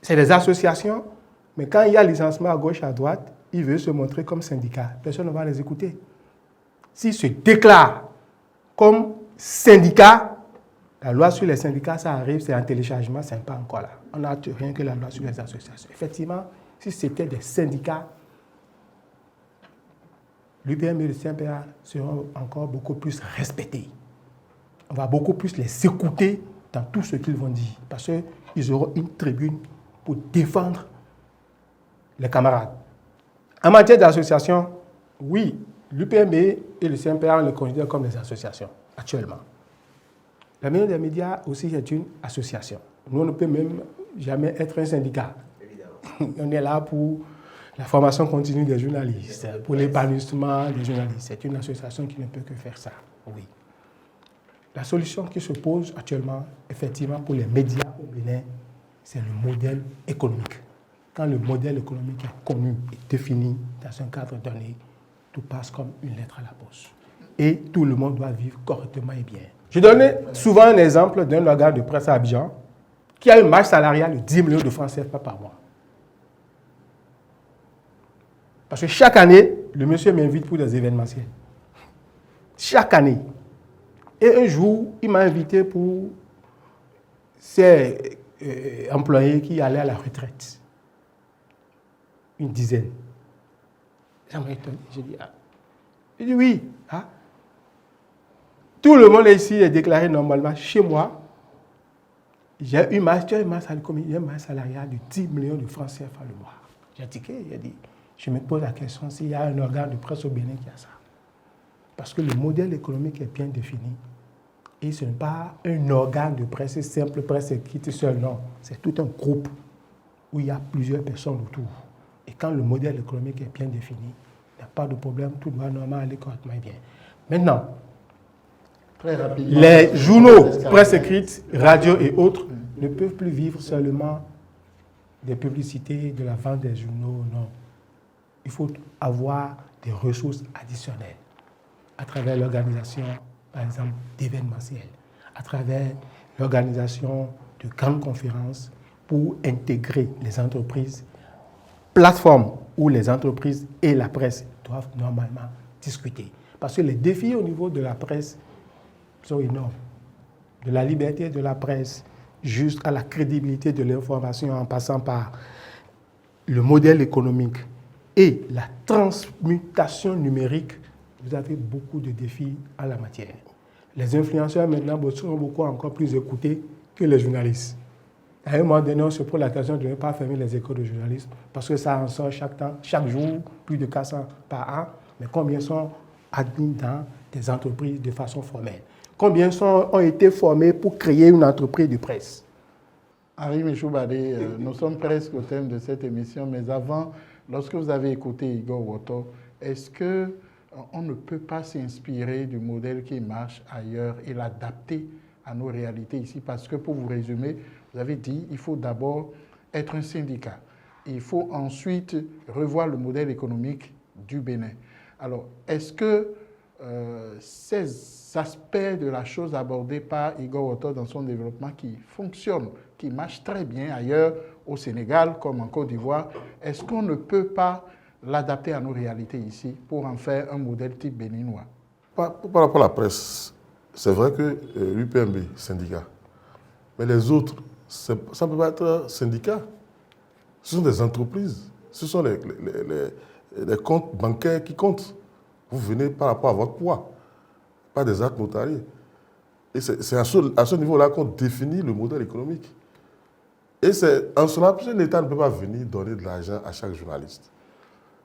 C'est des associations, mais quand il y a licenciement à gauche, à droite, ils veulent se montrer comme syndicats. Personne ne va les écouter. S'ils se déclarent comme syndicats, la loi sur les syndicats, ça arrive, c'est un téléchargement, c'est pas encore là. On n'a rien que la loi sur les associations. Effectivement, si c'était des syndicats, l'UPM et le CNPA seront encore beaucoup plus respectés. On va beaucoup plus les écouter dans tout ce qu'ils vont dire, parce qu'ils auront une tribune pour défendre les camarades. En matière d'association, oui, l'UPMB et le CNPA, on les considère comme des associations, actuellement. La Maison des médias aussi est une association. Nous, on ne peut même jamais être un syndicat. Évidemment. On est là pour la formation continue des journalistes, pour l'épanouissement des journalistes. C'est une association qui ne peut que faire ça, oui. La solution qui se pose actuellement, effectivement, pour les médias au Bénin, c'est le modèle économique. Quand le modèle économique est connu et défini dans un cadre donné, tout passe comme une lettre à la poste. Et tout le monde doit vivre correctement et bien. Je donnais souvent un exemple d'un organe de presse à Abidjan qui a une marge salariale de 10 millions de francs CFA par mois. Parce que chaque année, le monsieur m'invite pour des événementiels. Chaque année. Et un jour, il m'a invité pour ses employés qui allaient à la retraite. Une dizaine. Ça m'a étonné. J'ai dit, ah. Il dit, oui. Ah. Tout le monde ici est déclaré normalement. Chez moi, j'ai une masse salariale de 10 millions de francs CFA le mois. J'ai tiqué, j'ai dit, je me pose la question s'il y a un organe de presse au Bénin qui a ça. Parce que le modèle économique est bien défini. Et ce n'est pas un organe de presse simple, presse écrite seul, non. C'est tout un groupe où il y a plusieurs personnes autour. Et quand le modèle économique est bien défini, il n'y a pas de problème, tout doit normalement aller correctement bien. Maintenant, très rapidement, les journaux, presse écrite, radio et autres ne peuvent plus vivre seulement des publicités, de la vente des journaux, non. Il faut avoir des ressources additionnelles à travers l'organisation, par exemple, d'événementiels, à travers l'organisation de grandes conférences pour intégrer les entreprises, plateformes où les entreprises et la presse doivent normalement discuter. Parce que les défis au niveau de la presse sont énormes. De la liberté de la presse jusqu'à la crédibilité de l'information en passant par le modèle économique et la transmutation numérique, vous avez beaucoup de défis à la matière. Les influenceurs maintenant sont beaucoup encore plus écoutés que les journalistes. À un moment donné, on se pose la question de ne pas fermer les écoles de journalisme parce que ça en sort chaque jour, plus de 400 par an. Mais combien sont admis dans des entreprises de façon formelle? Combien ont été formés pour créer une entreprise de presse? Henri Michoubadé, nous sommes presque au thème de cette émission, mais avant, lorsque vous avez écouté Igor Woto, est-ce qu'on ne peut pas s'inspirer du modèle qui marche ailleurs et l'adapter à nos réalités ici? Parce que pour vous résumer, vous avez dit qu'il faut d'abord être un syndicat. Il faut ensuite revoir le modèle économique du Bénin. Alors, est-ce que ces aspects de la chose abordés par Igor Woto dans son développement qui fonctionnent, qui marchent très bien ailleurs au Sénégal comme en Côte d'Ivoire, est-ce qu'on ne peut pas l'adapter à nos réalités ici pour en faire un modèle type béninois? Par rapport à la presse, c'est vrai que l'UPMB, syndicat, mais les autres, ça ne peut pas être syndicat. Ce sont des entreprises, ce sont les comptes bancaires qui comptent. Vous venez par rapport à votre poids, pas des actes notariés. Et c'est à ce niveau-là qu'on définit le modèle économique. Et c'est en cela que l'État ne peut pas venir donner de l'argent à chaque journaliste.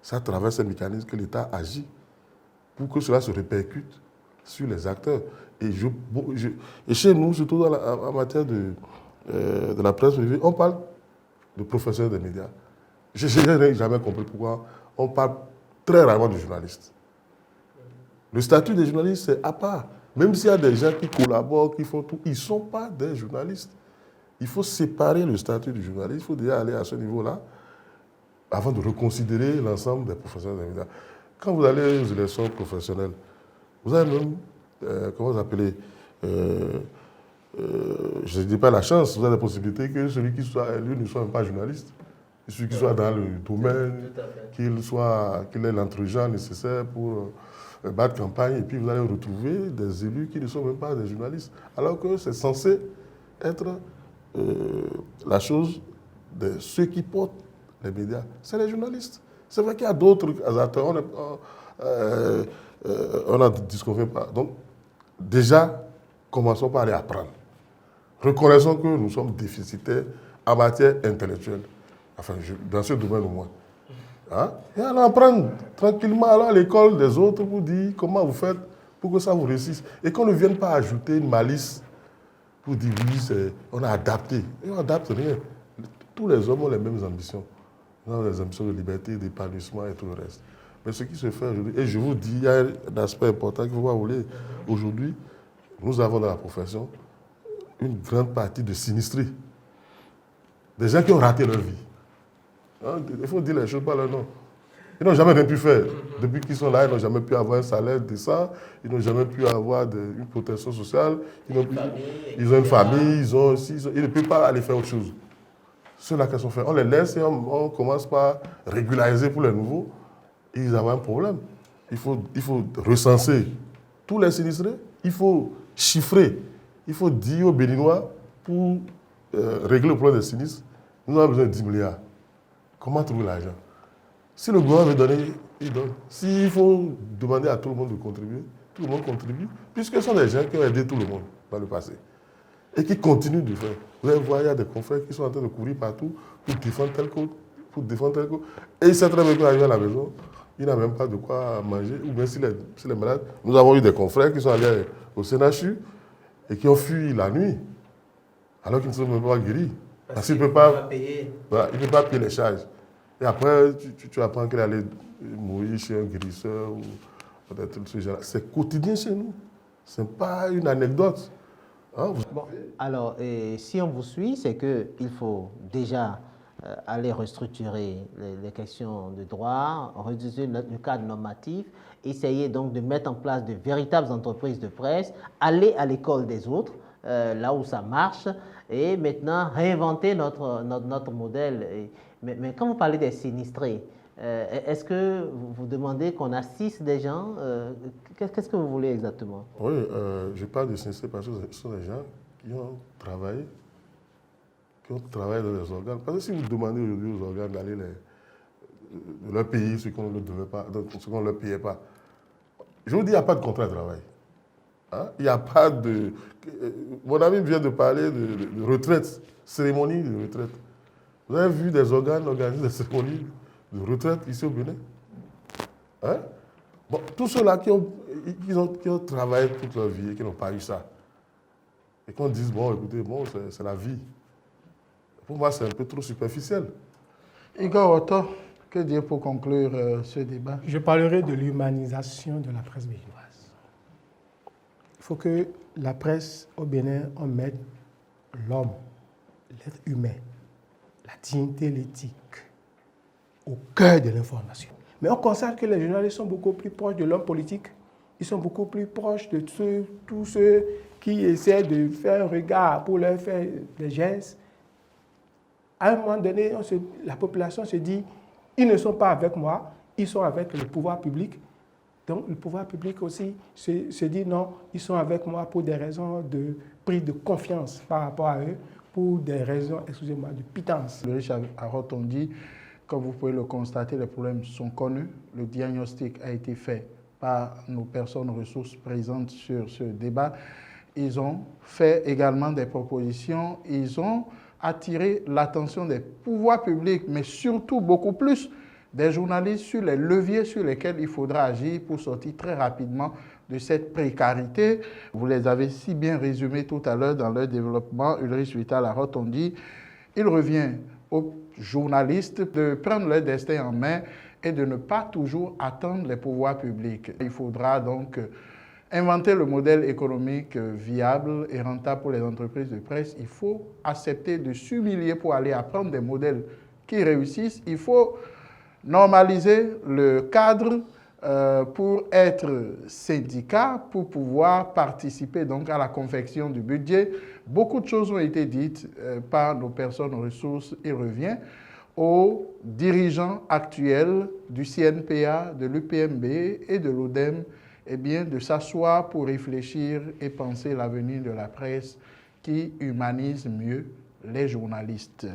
C'est à travers ces mécanismes que l'État agit pour que cela se répercute sur les acteurs. Et chez nous, surtout en matière de la presse privée, on parle de professionnels des médias. Je n'ai jamais compris pourquoi on parle très rarement de journalistes. Le statut des journalistes, c'est à part. Même s'il y a des gens qui collaborent, qui font tout, ils ne sont pas des journalistes. Il faut séparer le statut du journaliste. Il faut déjà aller à ce niveau-là avant de reconsidérer l'ensemble des professionnels des médias. Quand vous allez aux élections professionnelles, vous avez même, comment vous appelez, je ne dis pas la chance, vous avez la possibilité que celui qui soit élu ne soit même pas journaliste. Celui qui soit dans le domaine, qu'il ait l'entre-gens nécessaire pour battre campagne, et puis vous allez retrouver des élus qui ne sont même pas des journalistes. Alors que c'est censé être la chose de ceux qui portent les médias, c'est les journalistes. C'est vrai qu'il y a d'autres acteurs, on a disconvenu pas. Donc, déjà, commençons par aller apprendre. Reconnaissons que nous sommes déficitaires en matière intellectuelle. Enfin, dans ce domaine au moins. Hein? Et allons apprendre tranquillement à l'école des autres pour dire comment vous faites pour que ça vous réussisse. Et qu'on ne vienne pas ajouter une malice pour dire oui, on a adapté. Et on n'adapte rien. Tous les hommes ont les mêmes ambitions. Ils ont les ambitions de liberté, d'épanouissement et tout le reste. Mais ce qui se fait aujourd'hui, et je vous dis, il y a un aspect important qu'il ne faut pas oublier. Aujourd'hui, nous avons dans la profession une grande partie de sinistrés. Des gens qui ont raté leur vie. Hein? Il faut dire les choses par leur nom. Ils n'ont jamais rien pu faire. Depuis qu'ils sont là, ils n'ont jamais pu avoir un salaire décent, ils n'ont jamais pu avoir une protection sociale, ils ont une famille, ils ne peuvent pas aller faire autre chose. Ceux-là qui sont faits, on les laisse et on commence par régulariser pour les nouveaux. Et ils ont un problème. Il faut recenser tous les sinistrés, il faut chiffrer, il faut dire aux Béninois pour régler le problème des sinistres, nous avons besoin de 10 milliards. Comment trouver l'argent? Si le gouvernement veut donner, il donne. S'il faut demander à tout le monde de contribuer, tout le monde contribue, puisque ce sont des gens qui ont aidé tout le monde dans le passé et qui continuent de faire. Vous allez voir, il y a des confrères qui sont en train de courir partout pour défendre tel code, Et il sait très bien qu'arrivé à la maison, il n'a même pas de quoi manger, ou bien s'il est malade. Nous avons eu des confrères qui sont allés au CNHU et qui ont fui la nuit, alors qu'ils ne sont même pas guéris. Parce qu'il ne peut pas payer les charges. Et après, tu apprends qu'il allait mourir chez un guérisseur ou peut-être ce genre. C'est quotidien chez nous. Ce n'est pas une anecdote. Hein, bon, alors, si on vous suit, c'est qu'il faut déjà aller restructurer les questions de droit, réduire le cadre normatif, essayer donc de mettre en place de véritables entreprises de presse, aller à l'école des autres, là où ça marche, et maintenant réinventer notre modèle. Mais quand vous parlez des sinistrés, est-ce que vous demandez qu'on assiste des gens? Qu'est-ce que vous voulez exactement? Oui, je parle de sinistrés parce que ce sont des gens qui ont travaillé dans les organes. Parce que si vous demandez aujourd'hui aux organes d'aller de leur payer ce qu'on ne leur payait pas, je vous dis, il n'y a pas de contrat de travail. Hein? Il n'y a pas de... Mon ami vient de parler de retraite, cérémonie de retraite. Vous avez vu des organes organiser des cérémonies de retraite ici au Bénin? Hein? Bon, tous ceux-là qui ont travaillé toute leur vie et qui n'ont pas eu ça, et qu'on dise, bon, écoutez, bon, c'est la vie. Pour moi, c'est un peu trop superficiel. Igor Otto, que dire pour conclure ce débat? Je parlerai de l'humanisation de la presse béninoise. Il faut que la presse au Bénin, on mette l'homme, l'être humain, la dignité, l'éthique au cœur de l'information. Mais on constate que les journalistes sont beaucoup plus proches de l'homme politique. Ils sont beaucoup plus proches de tous ceux qui essaient de faire un regard pour leur faire des gestes. À un moment donné, la population se dit, ils ne sont pas avec moi, ils sont avec le pouvoir public. Donc le pouvoir public aussi se dit, non, ils sont avec moi pour des raisons de prise de confiance par rapport à eux, pour des raisons, excusez-moi, de pitance. Le riche a retondi, comme vous pouvez le constater, les problèmes sont connus. Le diagnostic a été fait par nos personnes ressources présentes sur ce débat. Ils ont fait également des propositions. Ils ont attirer l'attention des pouvoirs publics, mais surtout beaucoup plus des journalistes sur les leviers sur lesquels il faudra agir pour sortir très rapidement de cette précarité. Vous les avez si bien résumés tout à l'heure dans leur développement. Ulrich Vital-Arotte, on dit, il revient aux journalistes de prendre leur destin en main et de ne pas toujours attendre les pouvoirs publics. Il faudra donc inventer le modèle économique viable et rentable pour les entreprises de presse. Il faut accepter de s'humilier pour aller apprendre des modèles qui réussissent. Il faut normaliser le cadre pour être syndicat, pour pouvoir participer donc à la confection du budget. Beaucoup de choses ont été dites par nos personnes ressources. Il revient aux dirigeants actuels du CNPA, de l'UPMB et de l'ODEM, eh bien, de s'asseoir pour réfléchir et penser l'avenir de la presse qui humanise mieux les journalistes.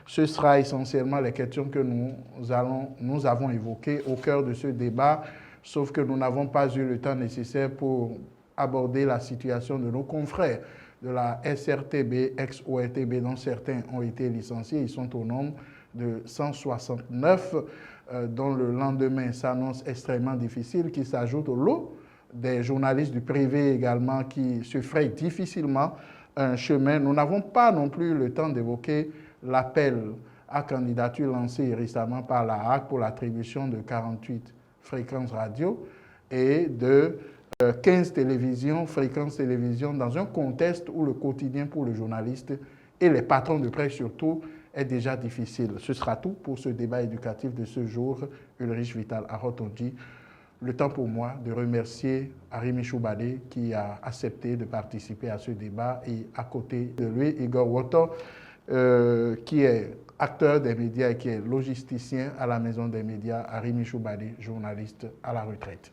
Ce sera essentiellement les questions que nous avons évoquées au cœur de ce débat, sauf que nous n'avons pas eu le temps nécessaire pour aborder la situation de nos confrères de la SRTB, ex-ORTB, dont certains ont été licenciés. Ils sont au nombre de 169, dont le lendemain s'annonce extrêmement difficile, qui s'ajoute au lot des journalistes du privé également qui se frayent difficilement un chemin. Nous n'avons pas non plus le temps d'évoquer l'appel à candidature lancé récemment par la HAC pour l'attribution de 48 fréquences radio et de 15 fréquences télévision, dans un contexte où le quotidien pour le journaliste et les patrons de presse surtout est déjà difficile. Ce sera tout pour ce débat éducatif de ce jour. Ulrich Vital-Arotte, on dit. Le temps pour moi de remercier Arimi Choubadé qui a accepté de participer à ce débat et à côté de lui, Igor Woto, qui est acteur des médias et qui est logisticien à la Maison des médias, Arimi Choubadé, journaliste à la retraite.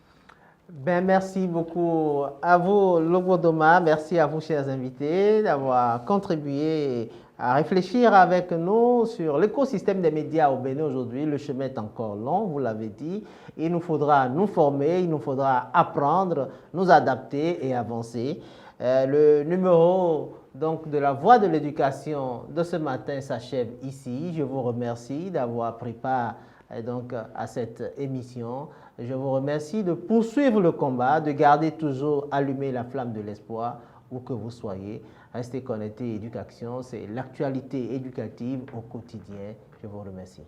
Ben, merci beaucoup à vous, Logodoma. Merci à vous, chers invités, d'avoir contribué à réfléchir avec nous sur l'écosystème des médias au Bénin aujourd'hui. Le chemin est encore long, vous l'avez dit. Il nous faudra nous former, il nous faudra apprendre, nous adapter et avancer. Le numéro donc, de la Voix de l'éducation de ce matin s'achève ici. Je vous remercie d'avoir pris part donc, à cette émission. Je vous remercie de poursuivre le combat, de garder toujours allumée la flamme de l'espoir, où que vous soyez. Restez connectés, Éducation, c'est l'actualité éducative au quotidien. Je vous remercie.